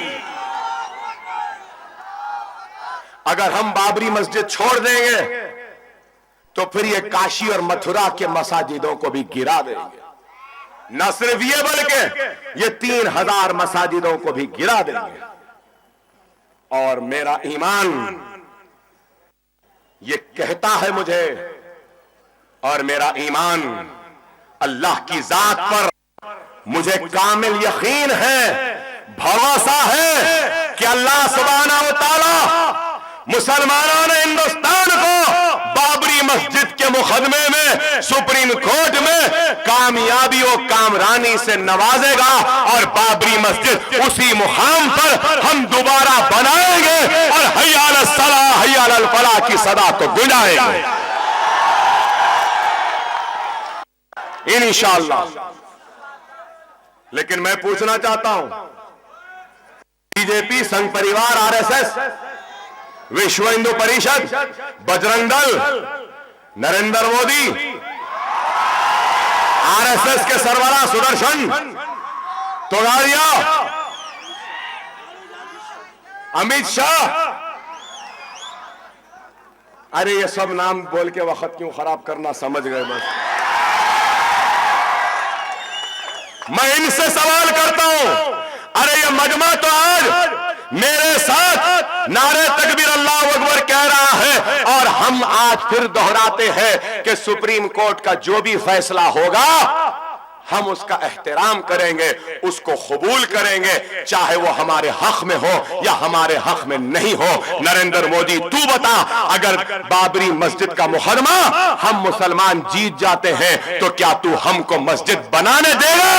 अगर हम बाबरी मस्जिद छोड़ देंगे तो फिर ये काशी और मथुरा के मसाजिदों को भी गिरा देंगे। न सिर्फ ये बल्कि ये 3000 मसाजिदों को भी गिरा देंगे। और मेरा ईमान ये कहता है मुझे, और मेरा ईमान अल्लाह की जात पर मुझे कामिल यकीन है, भरोसा है कि अल्लाह सुब्हाना व तआला मुसलमानों ने हिंदुस्तान को बाबरी मस्जिद के मुकदमे में सुप्रीम कोर्ट में कामयाबी और कामरानी से नवाजेगा और बाबरी मस्जिद उसी मुकाम पर हम दोबारा बनाएंगे और हय्या अलस सलाह हय्या अलल फलाह की सदा को गुंजाएंगे इंशाअल्लाह। लेकिन मैं पूछना चाहता हूं, बीजेपी, संघ परिवार, आरएसएस, विश्व हिंदू परिषद, बजरंग दल, नरेंद्र मोदी, आरएसएस के सरबराह सुदर्शन तोगाड़िया, अमित शाह, अरे ये सब नाम बोल के वक्त क्यों खराब करना, समझ गए बस। मैं इनसे सवाल करता हूं, अरे ये मजमा तो आज मेरे साथ नारे तकबीर अल्लाह अकबर कह रहा है और हम आज फिर दोहराते हैं कि सुप्रीम कोर्ट का जो भी फैसला होगा हम उसका एहतराम करेंगे, उसको कबूल करेंगे, चाहे वो हमारे हक में हो या हमारे हक में नहीं हो। नरेंद्र मोदी, तू बता, अगर बाबरी मस्जिद का मुकदमा हम मुसलमान जीत जाते हैं तो क्या तू हमको मस्जिद बनाने देगा?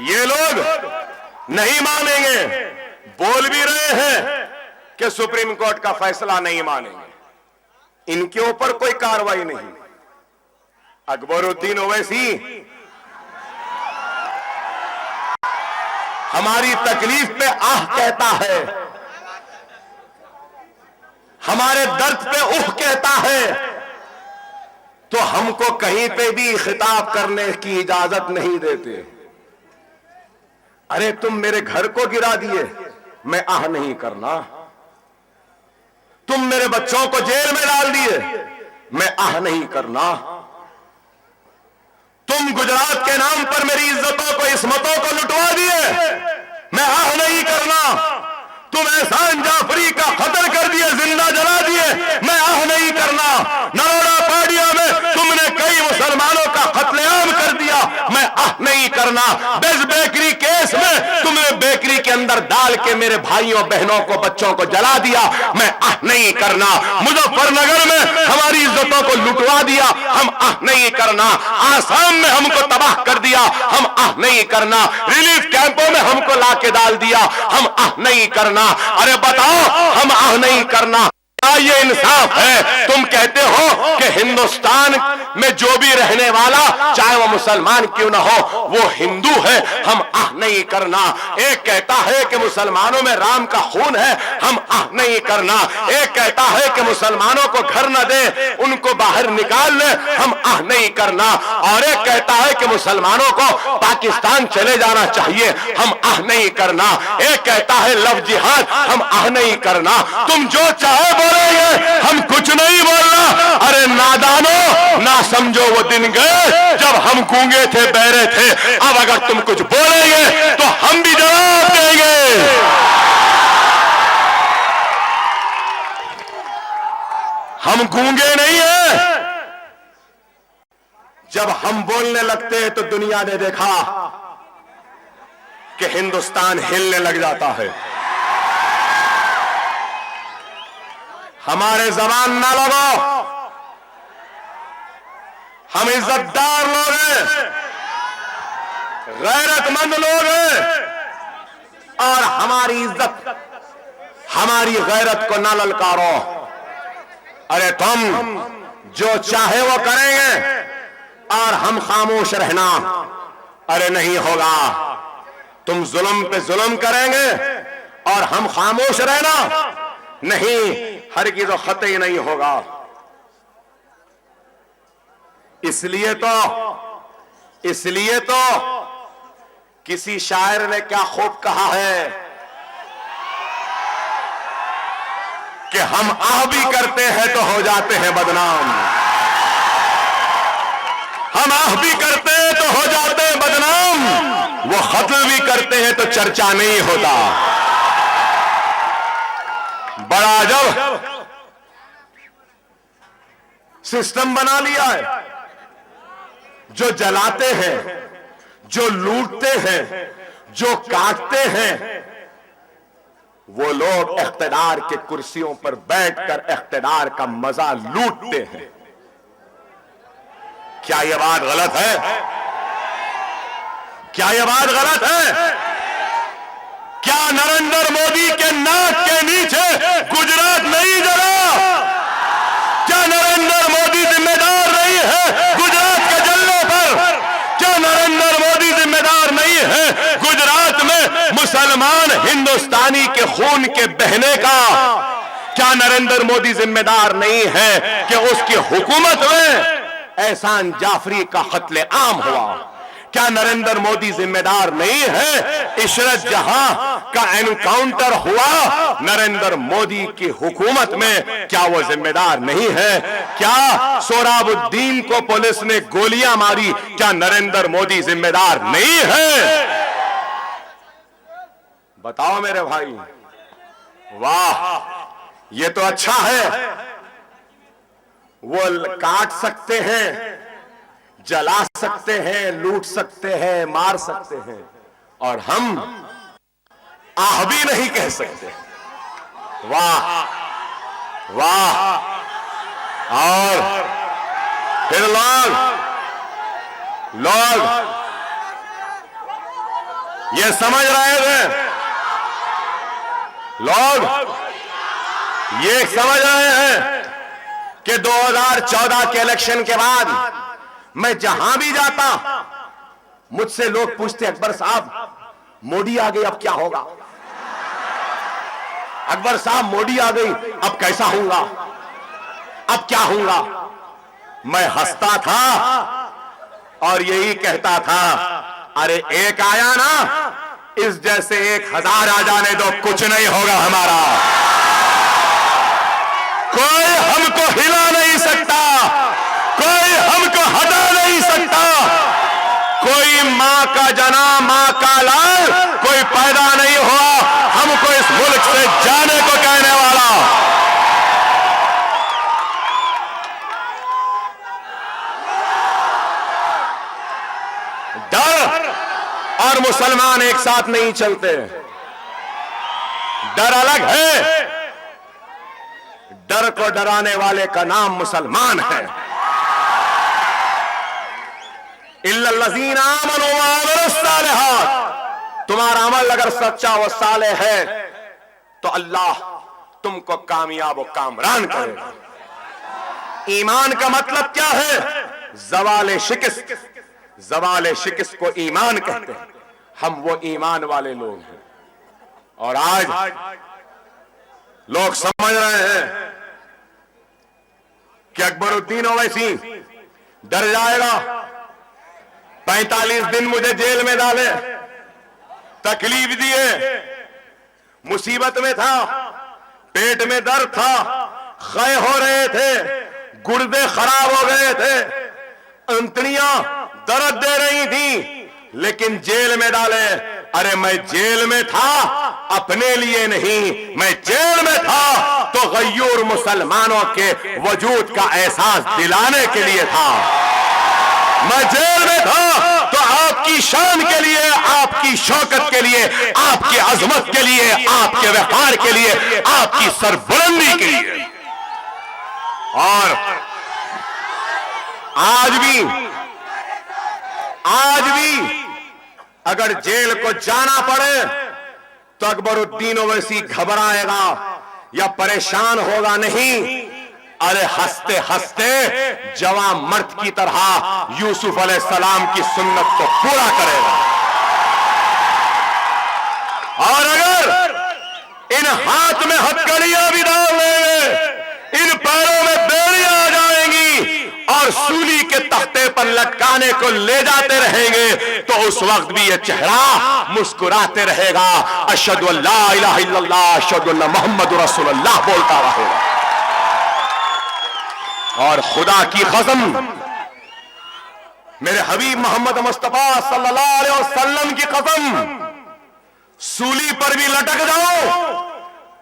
ये लोग नहीं मानेंगे, बोल भी रहे हैं कि सुप्रीम कोर्ट का फैसला नहीं मानेंगे, इनके ऊपर कोई कार्रवाई नहीं। अकबरुद्दीन ओवैसी हमारी तकलीफ पे आह कहता है, हमारे दर्द पे उह कहता है, तो हमको कहीं पे भी खिताब करने की इजाजत नहीं देते। अरे तुम मेरे घर को गिरा दिए, मैं आह नहीं करना। तुम मेरे बच्चों को जेल में डाल दिए, मैं आह नहीं करना। तुम गुजरात के नाम पर मेरी इज्जतों को, इस्मतों को लुटवा दिए, मैं आह नहीं करना। तुम एहसान जाफरी का कत्ल कर दिए, जिंदा जला दिए, मैं आह नहीं करना। नरोड़ा पाडिया में तुमने कई मुसलमानों का कत्लेआम कर दिया, मैं आह नहीं करना। बेज बेकरी केस में तुमने बेकरी के अंदर डाल के मेरे भाइयों बहनों को, बच्चों को जला दिया, मैं आह नहीं करना। मुजफ्फरनगर में हमारी इज्जतों को लुटवा दिया, हम आह नहीं करना। आसाम में हमको तबाह कर दिया, हम आह नहीं करना। रिलीफ कैंपों में हमको लाके डाल दिया, हम आह नहीं करना। अरे बताओ, हम आह नहीं करना, क्या ये इंसाफ है? तुम कहते हो कि हिंदुस्तान में जो भी रहने वाला, चाहे वो मुसलमान क्यों ना हो, वो हिंदू है, हम आह नहीं करना। एक कहता है कि मुसलमानों में राम का खून है, हम आह नहीं करना। एक कहता है कि मुसलमानों को घर न दे, उनको बाहर निकाल ले, हम आह नहीं करना। और एक कहता है कि मुसलमानों को पाकिस्तान चले जाना चाहिए, हम आह नहीं करना। एक कहता है लव जिहाद, हम आह नहीं करना। तुम जो चाहे बोलेंगे, हम कुछ नहीं बोलना। अरे नादानो, ना समझो वो दिन गए जब हम गूंगे थे, बहरे थे। अब अगर तुम कुछ बोलेंगे तो हम भी जवाब देंगे। हम गूंगे नहीं है। जब हम बोलने लगते हैं तो दुनिया ने देखा कि हिंदुस्तान हिलने लग जाता है। हमारे जबान ना लगो, हम इज्जतदार लोग हैं, गैरतमंद लोग हैं, और हमारी इज्जत, हमारी गैरत को ना ललकारो। अरे तुम जो चाहे वो करेंगे और हम खामोश रहना, अरे नहीं होगा। तुम जुल्म पे जुल्म करेंगे और हम खामोश रहना, नहीं, हरगिज़ व क़तई नहीं होगा। इसलिए तो किसी शायर ने क्या खूब कहा है कि हम आह भी करते हैं तो हो जाते हैं बदनाम, हम आह भी करते हैं तो हो जाते हैं बदनाम, वो क़त्ल भी करते हैं तो चर्चा नहीं होता। बड़ा अजब, सिस्टम बना लिया है। जो जलाते हैं, जो लूटते हैं, जो काटते हैं, वो लोग इख्तिदार के कुर्सियों पर बैठकर इख्तिदार का मजा लूटते हैं। क्या यह बात गलत है? क्या यह बात गलत है? क्या नरेंद्र मोदी के नाक के नीचे गुजरात नहीं जला? क्या नरेंद्र मोदी जिम्मेदार नहीं है गुजरात के जलने पर? क्या नरेंद्र मोदी जिम्मेदार नहीं है गुजरात में मुसलमान हिंदुस्तानी के खून के बहने का? क्या नरेंद्र मोदी जिम्मेदार नहीं है कि उसकी हुकूमत में एहसान जाफरी का कत्ले आम हुआ? क्या नरेंद्र मोदी जिम्मेदार नहीं है इशरत जहां का एनकाउंटर हुआ? नरेंद्र मोदी की हुकूमत में क्या वो जिम्मेदार नहीं है? क्या सोहराबुद्दीन को पुलिस ने गोलियां मारी, क्या नरेंद्र मोदी जिम्मेदार नहीं है? बताओ मेरे भाई। वाह, ये तो अच्छा है। वो काट सकते हैं, जला सकते हैं, लूट सकते हैं, मार सकते हैं, और हम आह भी नहीं कह सकते। वाह वाह। और फिर लोग ये समझ रहे थे, लोग ये समझ रहे हैं कि 2014 के इलेक्शन के बाद मैं जहां भी जाता मुझसे लोग पूछते, अकबर साहब मोदी आ गई अब क्या होगा? अकबर साहब मोदी आ गई अब कैसा होगा? अब क्या होगा? मैं हंसता था और यही कहता था, अरे एक आया ना, इस जैसे 1000 आ जाने दो, कुछ नहीं होगा हमारा। कोई हमको हिला नहीं सकता, कोई हमको हटा नहीं सकता। कोई मां का जना, मां का लाल कोई पैदा नहीं हुआ हमको इस मुल्क से जाने को कहने वाला। डर और मुसलमान एक साथ नहीं चलते। डर अलग है, डर को डराने वाले का नाम मुसलमान है। इल्लल्लज़ीन आमनू व अमिलुस सालिहात, तुम्हारा अमल अगर सच्चा व सालेह है तो अल्लाह तुमको कामयाब व कामरान करेगा। ईमान का मतलब क्या है? ज़वाले शिकस्त। ज़वाले शिकस्त को ईमान कहते हैं। हम वो ईमान वाले लोग हैं। और आज लोग समझ रहे हैं कि अकबरुद्दीन ओवैसी डर जाएगा, 45 दिन मुझे जेल में डाले, तकलीफ दिए, मुसीबत में था, पेट में दर्द था, ख़य हो रहे थे, गुर्दे खराब हो गए थे, अंतड़ियां दर्द दे रही थी, लेकिन जेल में डाले। अरे मैं जेल में था अपने लिए नहीं, मैं जेल में था तो गयूर मुसलमानों के वजूद का एहसास दिलाने के लिए था। मैं जेल में था तो आपकी शान के लिए, आपकी शौकत के लिए, आपकी अजमत के लिए, आपके वक़ार के लिए, आपकी सरबुलंदी के लिए। और आज भी अगर जेल को जाना पड़े तो अकबरुद्दीन ओवैसी घबराएगा या परेशान होगा नहीं। अरे हंसते हंसते जवां मर्द की तरह यूसुफ अलैहिस्सलाम की सुन्नत को पूरा करेगा। और अगर इन हाथ में हथकड़ियां भी डाल लेंगे, इन पैरों में बेड़ियां आ जाएंगी और सूली के तख्ते पर लटकाने को ले जाते रहेंगे, तो उस वक्त भी ये चेहरा मुस्कुराते रहेगा, अशहदु अल्ला इलाहा इल्लल्लाह अशहदु अन्ना मुहम्मदुर रसूलुल्लाह बोलता रहेगा। और खुदा की कसम, मेरे हबीब मोहम्मद मुस्तफा सल्लल्लाहु अलैहि वसल्लम की कसम, सूली पर भी लटक जाओ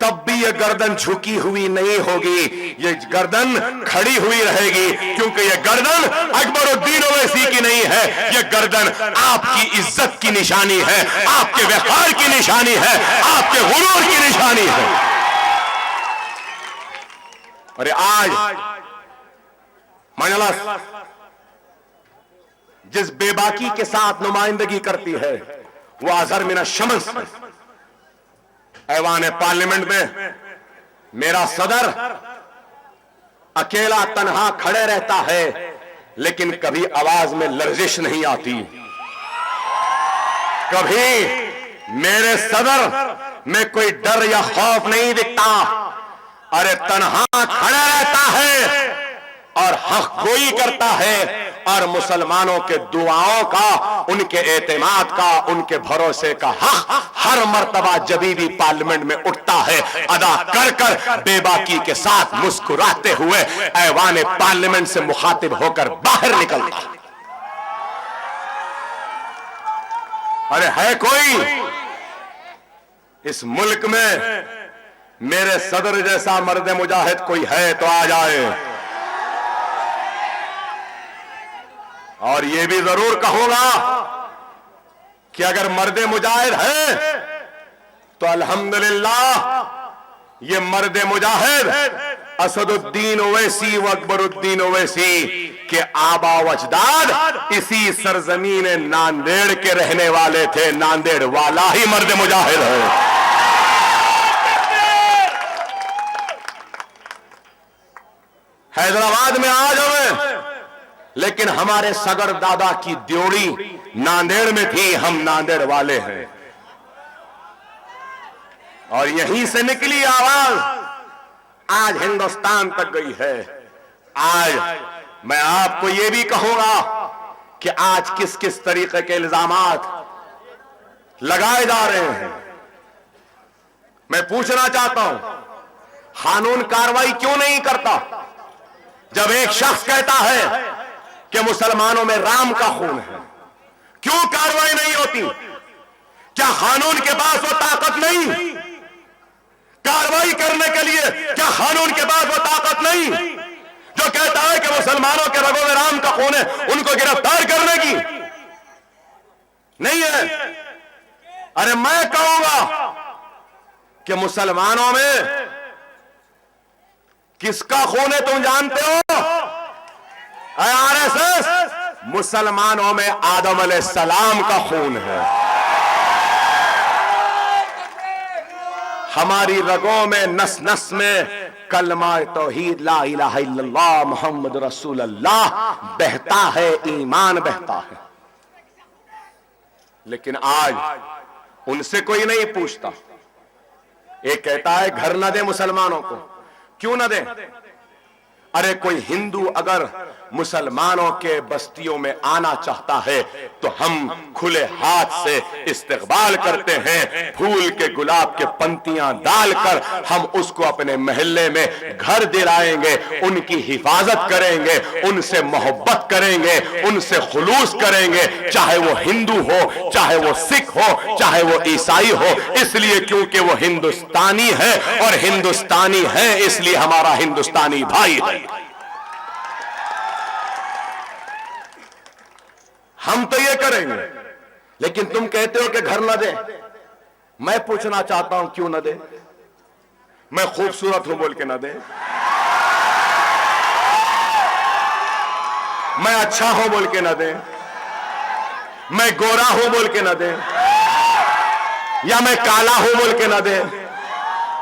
तब भी ये गर्दन झुकी हुई नहीं होगी, ये गर्दन खड़ी हुई रहेगी, क्योंकि ये गर्दन अकबरुद्दीन ओवैसी की नहीं है, ये गर्दन आपकी इज्जत की निशानी है, आपके वक़ार की निशानी है, आपके गुरूर की निशानी है। अरे आज मजलिस जिस बेबाकी के साथ नुमाइंदगी करती है वो अज़हर मिन अश-शम्स है। ऐवान पार्लियामेंट में मेरा सदर अकेला तन्हा खड़े रहता है, लेकिन कभी आवाज में लर्जिश नहीं आती, कभी मेरे सदर में कोई डर या खौफ नहीं दिखता। अरे तन्हा खड़ा रहता है और हक गोई करता है, और मुसलमानों के दुआओं का, उनके एतमाद का, उनके भरोसे का हक हर मर्तबा जभी भी पार्लियामेंट में उठता है अदा कर कर बेबाकी के साथ मुस्कुराते हुए ऐवान पार्लियामेंट से मुखातिब होकर बाहर निकलता। अरे है कोई इस मुल्क में मेरे सदर जैसा मर्द मुजाहिद कोई है तो आ जाए। और ये भी जरूर कहूंगा कि अगर मर्द मुजाहिद है तो अल्हम्दुलिल्लाह ये मर्द मुजाहिद असदुद्दीन ओवैसी व अकबरुद्दीन ओवैसी के आबा वजदाद इसी सरजमीन नांदेड़ के रहने वाले थे। नांदेड़ वाला ही मर्द मुजाहिद है। हैदराबाद में आज हमें, लेकिन हमारे सगर दादा की द्योड़ी नांदेड़ में थी, हम नांदेड़ वाले हैं। और यहीं से निकली आवाज आज हिंदुस्तान तक गई है। आज मैं आपको यह भी कहूंगा कि आज किस किस तरीके के इल्जामात लगाए जा रहे हैं। मैं पूछना चाहता हूं, कानून कार्रवाई क्यों नहीं करता? जब एक शख्स कहता है कि मुसलमानों में राम का खून है, क्यों कार्रवाई नहीं होती? क्या कानून के पास वो ताकत नहीं कार्रवाई करने के लिए? क्या कानून के पास वो ताकत नहीं जो कहता है कि मुसलमानों के रगों में राम का खून है, उनको गिरफ्तार करने की? नहीं है। अरे मैं कहूंगा कि मुसलमानों में किसका खून है तुम जानते हो? आरएसएस, मुसलमानों में आदम अलैहिस्सलाम का खून है। हमारी रगों में नस नस में कलमा तौहीद ला इलाहा इल्लल्लाह मुहम्मद रसूलुल्लाह बहता है, ईमान बहता है। लेकिन आज उनसे कोई नहीं पूछता। एक कहता है घर न दे मुसलमानों को, क्यों न दे? अरे कोई हिंदू अगर मुसलमानों के बस्तियों में आना चाहता है तो हम खुले हाथ से इस्तकबाल करते हैं, फूल के गुलाब के पंक्तियां डालकर हम उसको अपने महल्ले में घर दिलाएंगे, उनकी हिफाजत करेंगे, उनसे मोहब्बत करेंगे, उनसे खुलूस करेंगे, चाहे वो हिंदू हो, चाहे वो सिख हो, चाहे वो ईसाई हो। इसलिए क्योंकि वो हिंदुस्तानी है, और हिंदुस्तानी है इसलिए हमारा हिंदुस्तानी भाई है। हम तो ये करेंगे, लेकिन तुम कहते हो कि घर न दे। मैं पूछना चाहता हूं क्यों न दे? मैं खूबसूरत हूं बोल के न दे? मैं अच्छा हूं बोल के न दे? मैं गोरा हूं बोल के न दे? या मैं काला हूं बोल के न दे?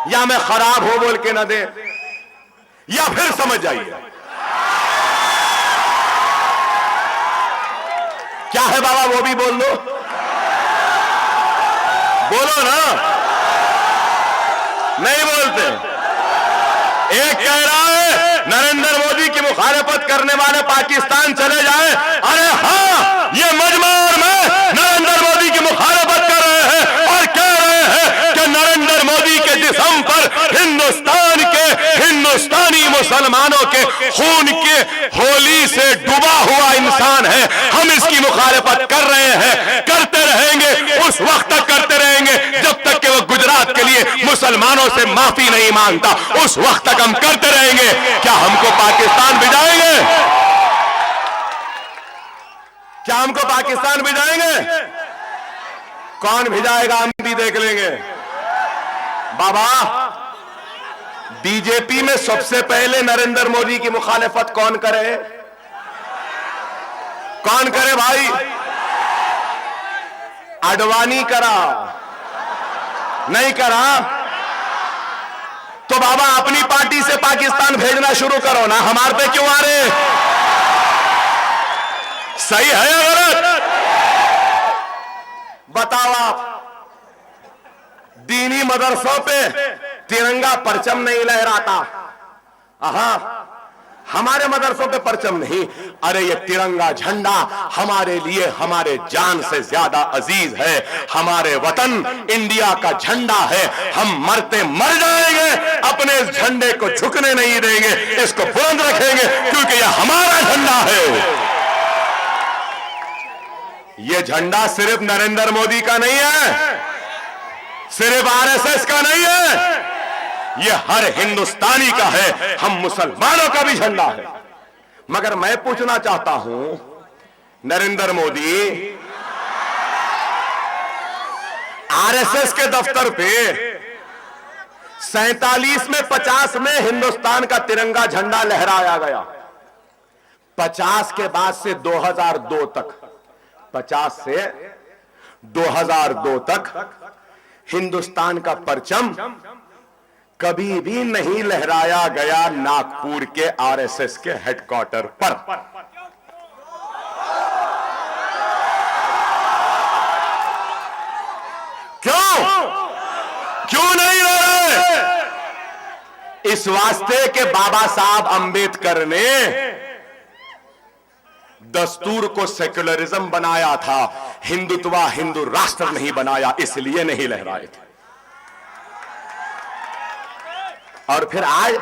या मैं खराब हूं बोल के न दे? या फिर समझ जाइए क्या है बाबा, वो भी बोल लो, बोलो ना। नहीं बोलते। एक कह रहा है नरेंद्र मोदी की मुखालफत करने वाले पाकिस्तान चले जाएं। अरे हाँ, ये मजमा में नरेंद्र मोदी की मुखालफत कर रहे हैं और कह रहे हैं कि नरेंद्र मोदी के जिस्म पर हिंदुस्तान के हिंदुस्तानी मुसलमानों के खून के होली से डूबा हुआ इंसान है। हम हम इसकी मुखालिफत कर रहे हैं, करते रहेंगे, उस वक्त तक करते रहेंगे जब तक कि वो गुजरात के लिए मुसलमानों से माफी नहीं मांगता, उस वक्त तक हम करते रहेंगे। क्या हमको पाकिस्तान भिजाएंगे? क्या हमको पाकिस्तान भिजाएंगे? कौन भिजाएगा हम भी देख लेंगे। बाबा, बीजेपी में सबसे पहले नरेंद्र मोदी की मुखालिफत कौन करे? कौन करे भाई? आडवाणी करा, नहीं करा तो बाबा अपनी पार्टी से पाकिस्तान भेजना शुरू करो ना, हमारे पे क्यों आ रहे? सही है या गलत? बताओ आप। दीनी मदरसों पे तिरंगा परचम नहीं लहराता। हमारे मदरसों पे परचम नहीं। अरे ये तिरंगा झंडा हमारे लिए हमारे जान से ज्यादा अजीज है। हमारे वतन इंडिया का झंडा है। हम मरते मर जाएंगे, अपने इस झंडे को झुकने नहीं देंगे, इसको बुलंद रखेंगे, क्योंकि ये हमारा झंडा है। ये झंडा सिर्फ नरेंद्र मोदी का नहीं है, सिर्फ आरएसएस का नहीं है, ये हर हिंदुस्तानी का है। हम मुसलमानों का भी झंडा है। मगर मैं पूछना चाहता हूं, नरेंद्र मोदी आरएसएस के दफ्तर पे 47 में 50 में हिंदुस्तान का तिरंगा झंडा लहराया गया। 50 के बाद से 2002 तक, 50 से 2002 तक हिंदुस्तान का परचम कभी भी नहीं लहराया गया नागपुर के आरएसएस के हेडक्वार्टर पर। क्यों नहीं लहराए? इस वास्ते के बाबा साहब अंबेडकर ने दस्तूर को सेक्युलरिज्म बनाया था, हिंदुत्व हिंदू राष्ट्र नहीं बनाया, इसलिए नहीं लहराए थे। और फिर आज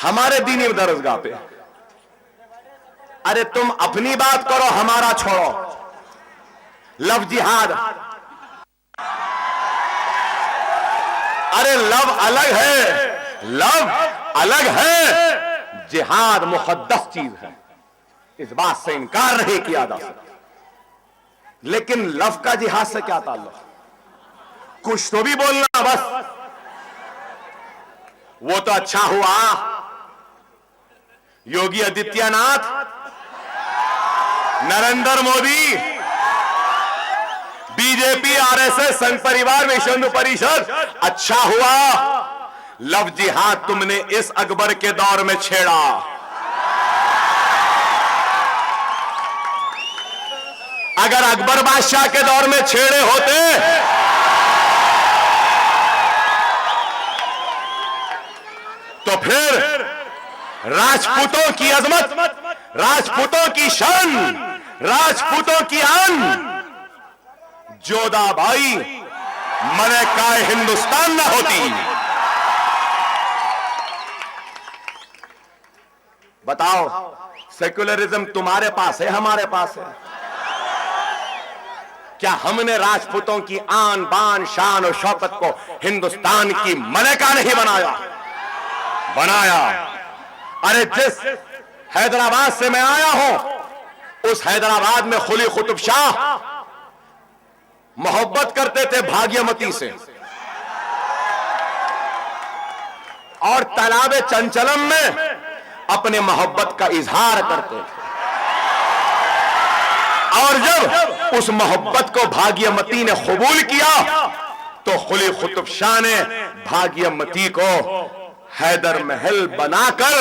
हमारे दीनी दरसगाह पे, अरे तुम अपनी बात करो, हमारा छोड़ो। लव जिहाद, अरे लव अलग है, लव अलग है, जिहाद मुकद्दस चीज है, इस बात से इनकार नहीं किया जा सकता। लेकिन लव का जिहाद से क्या ताल्लुक? कुछ तो भी बोलना बस। वो तो अच्छा हुआ योगी आदित्यनाथ, नरेंद्र मोदी, बीजेपी, आरएसएस, संघ परिवार, विश्व हिंदू परिषद, अच्छा हुआ लव जिहाद तुमने इस अकबर के दौर में छेड़ा। अगर अकबर बादशाह के दौर में छेड़े होते तो फिर राजपूतों की अजमत, राजपूतों की शान, राजपूतों की आन, जोधाबाई मलिकाए हिंदुस्तान न होती। बताओ, सेक्युलरिज्म तुम्हारे पास है, हमारे पास है? क्या हमने राजपूतों की आन बान शान और शौकत को हिंदुस्तान की मलिका नहीं बनाया? बनाया। अरे जिस हैदराबाद से मैं आया हूं, उस हैदराबाद में कुली कुतुब शाह मोहब्बत करते थे भाग्यमती से, और तालाबे चंचलम में अपने मोहब्बत का इजहार करते थे। और जब उस मोहब्बत को भाग्यमती ने कबूल किया तो कुली कुतुब शाह ने भाग्यमती को हैदर महल बनाकर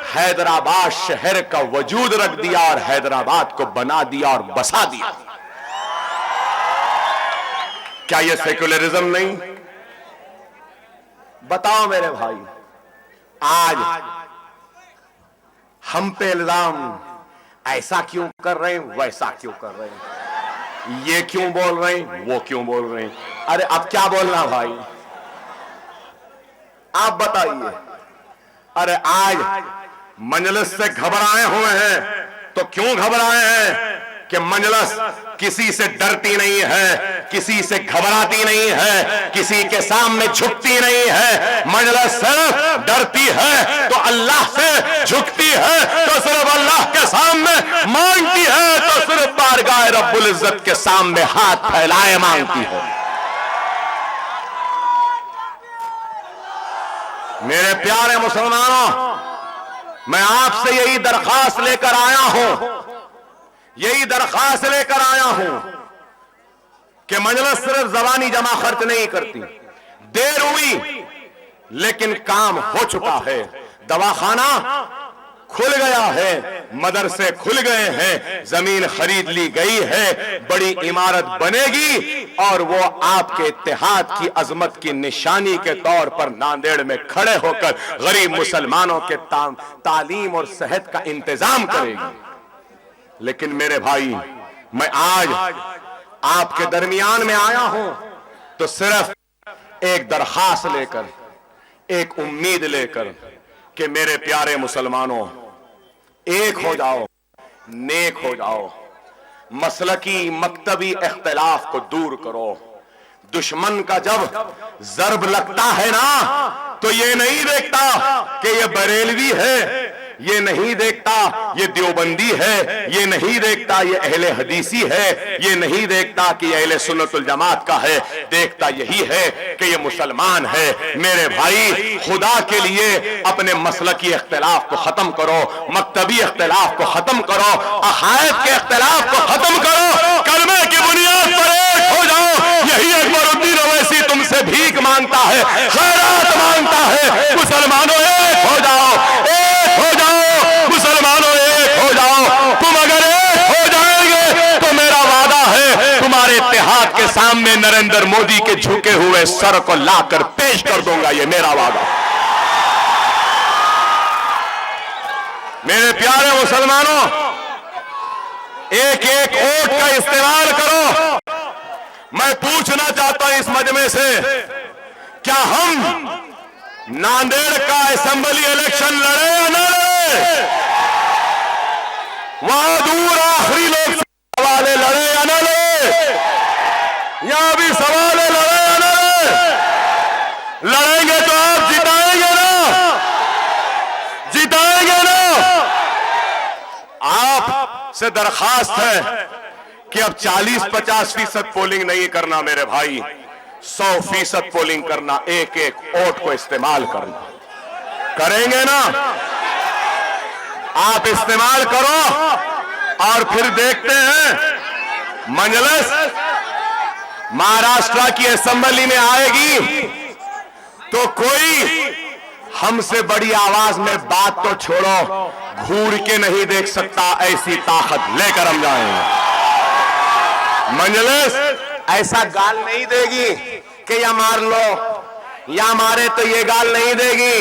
हैदराबाद शहर का वजूद रख दिया और हैदराबाद को बना दिया और बसा दिया। क्या यह सेक्युलरिज्म नहीं? बताओ मेरे भाई, आज हम पे इल्जाम ऐसा क्यों कर रहे हैं, वैसा क्यों कर रहे हैं, ये क्यों बोल रहे हैं, वो क्यों बोल रहे हैं? अरे अब क्या बोलना भाई, आप बताइए। अरे आज मजलिस से घबराए हुए हैं, तो क्यों घबराए हैं? कि मजलिस किसी से डरती नहीं है, किसी से घबराती नहीं है, किसी के सामने झुकती नहीं है। मजलिस सिर्फ डरती है तो अल्लाह से, झुकती है तो सिर्फ अल्लाह के सामने, मांगती है तो सिर्फ बारगाह रब्बुल इज्जत के सामने हाथ फैलाए मांगती है। मेरे प्यारे मुसलमानों, मैं आपसे यही दरखास्त लेकर आया हूं, यही दरखास्त लेकर आया हूं कि मजलिस सिर्फ जबानी जमा खर्च नहीं करती। देर हुई लेकिन काम हो चुका है। दवाखाना खुल गया है, मदरसे खुल गए हैं, जमीन खरीद ली गई है, बड़ी इमारत बनेगी और वो आपके इत्तेहाद की अजमत की निशानी के तौर पर नांदेड़ में खड़े होकर गरीब मुसलमानों के तालीम और सेहत का इंतजाम करेगी। लेकिन मेरे भाई, मैं आज आपके दरमियान में आया हूं तो सिर्फ एक दरखास्त लेकर, एक उम्मीद लेकर कि मेरे प्यारे मुसलमानों, एक हो जाओ, नेक हो जाओ, मसलकी मकतबी इख्तिलाफ को दूर करो। दुश्मन का जब जर्ब लगता है ना, तो ये नहीं देखता कि ये बरेलवी है, ये नहीं देखता ये देवबंदी है, ये नहीं देखता ये अहले हदीसी है, ये नहीं देखता कि ये अहले सुन्नतुल जमात का है, देखता यही है कि ये मुसलमान है। मेरे भाई, खुदा के लिए अपने मसलकी इख्तिलाफ को खत्म करो, मकतबी इख्तिलाफ को खत्म करो, अकायद के इख्तिलाफ को खत्म करो, कलमे की बुनियाद पर एक हो जाओ। यही अकबरुद्दीन ओवैसी तुमसे भीख मांगता है, खैरात मांगता है। मुसलमानों एक हो जाओ, एक हो जाओ, मुसलमानों एक हो जाओ। तुम अगर एक हो जाएंगे तो मेरा वादा है, तुम्हारे इत्तेहाद के सामने नरेंद्र मोदी के झुके हुए सर को लाकर पेश कर दूंगा, ये मेरा वादा। मेरे प्यारे मुसलमानों, एक एक वोट का इस्तेमाल करो। मैं पूछना चाहता हूं इस मजमे से, क्या हम नांदेड़ का असेंबली इलेक्शन लड़े या न लड़े? वहां दूर आखिरी लोग सवाल लड़े या न लड़े? यहां भी सवाल लड़े या न लड़े? लड़ेंगे तो आप जिताएंगे ना, जिताएंगे ना। आप से दरखास्त है कि अब 40-50% पोलिंग नहीं करना मेरे भाई, 100% पोलिंग करना, एक एक वोट को इस्तेमाल करना। करेंगे ना? आप इस्तेमाल करो और फिर देखते हैं मजलिस महाराष्ट्र की असेंबली में आएगी तो कोई हमसे बड़ी आवाज में बात तो छोड़ो, घूर के नहीं देख सकता, ऐसी ताकत लेकर हम जाएंगे। मजलिस ऐसा गाल नहीं देगी कि या मार लो या मारे, तो ये गाल नहीं देगी।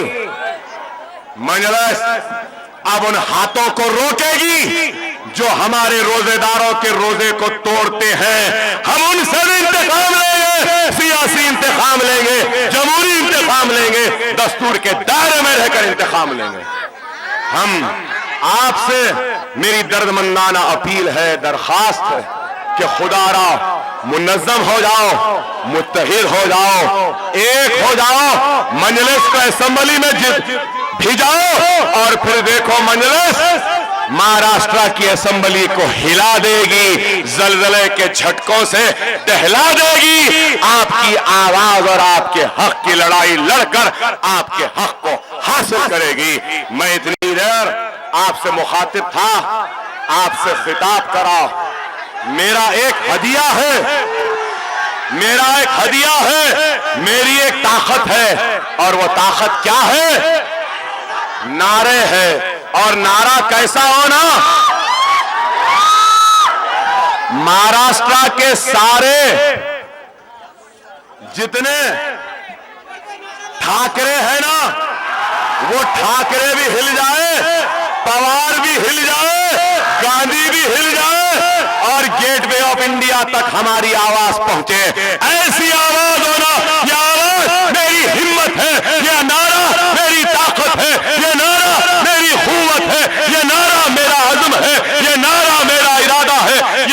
मजलिस अब उन हाथों को रोकेगी जो हमारे रोजेदारों के रोजे को तोड़ते हैं। हम उनसे भी इंतकाम लेंगे, सियासी इंतकाम लेंगे, जमहूरी इंतकाम लेंगे, दस्तूर के दायरे में रहकर इंतकाम लेंगे। हम आपसे मेरी दर्दमंदाना अपील है, दरखास्त है कि खुदारा मुनज़्ज़म हो जाओ, मुत्तहिद हो जाओ, एक हो जाओ, मजलिस को असेंबली में भिजाओ और फिर देखो मजलिस महाराष्ट्र की असेंबली को हिला देगी, जलजले के झटकों से दहला देगी। आपकी आवाज और आपके हक की लड़ाई लड़कर आपके हक को हासिल करेगी। मैं इतनी देर आपसे मुखातिब था, आपसे खिताब करा। मेरा एक हदिया है, मेरा एक हदिया है, मेरी एक ताकत है, और वो ताकत क्या है? नारे है। और नारा कैसा होना? महाराष्ट्र के सारे जितने ठाकरे हैं ना, वो ठाकरे भी हिल जाए, पवार भी हिल जाए, गांधी भी हिल जाए और गेटवे ऑफ इंडिया तक हमारी आवाज पहुंचे। ऐसी आवाज होना, यह आवाज मेरी हिम्मत है, यह नारा मेरी ताकत है, यह नारा मेरी कुव्वत है, यह नारा मेरा अज़्म है, यह नारा मेरा इरादा है,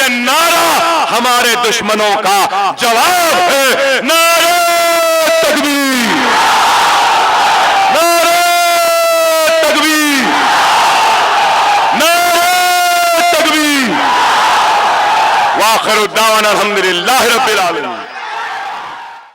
दुश्मनों का जवाब है नारे तकबीर, नारे तकबीर, नारे तकबीर। व आखिर दावाना अल्हम्दुलिल्लाहि रब्बिल आलमीन।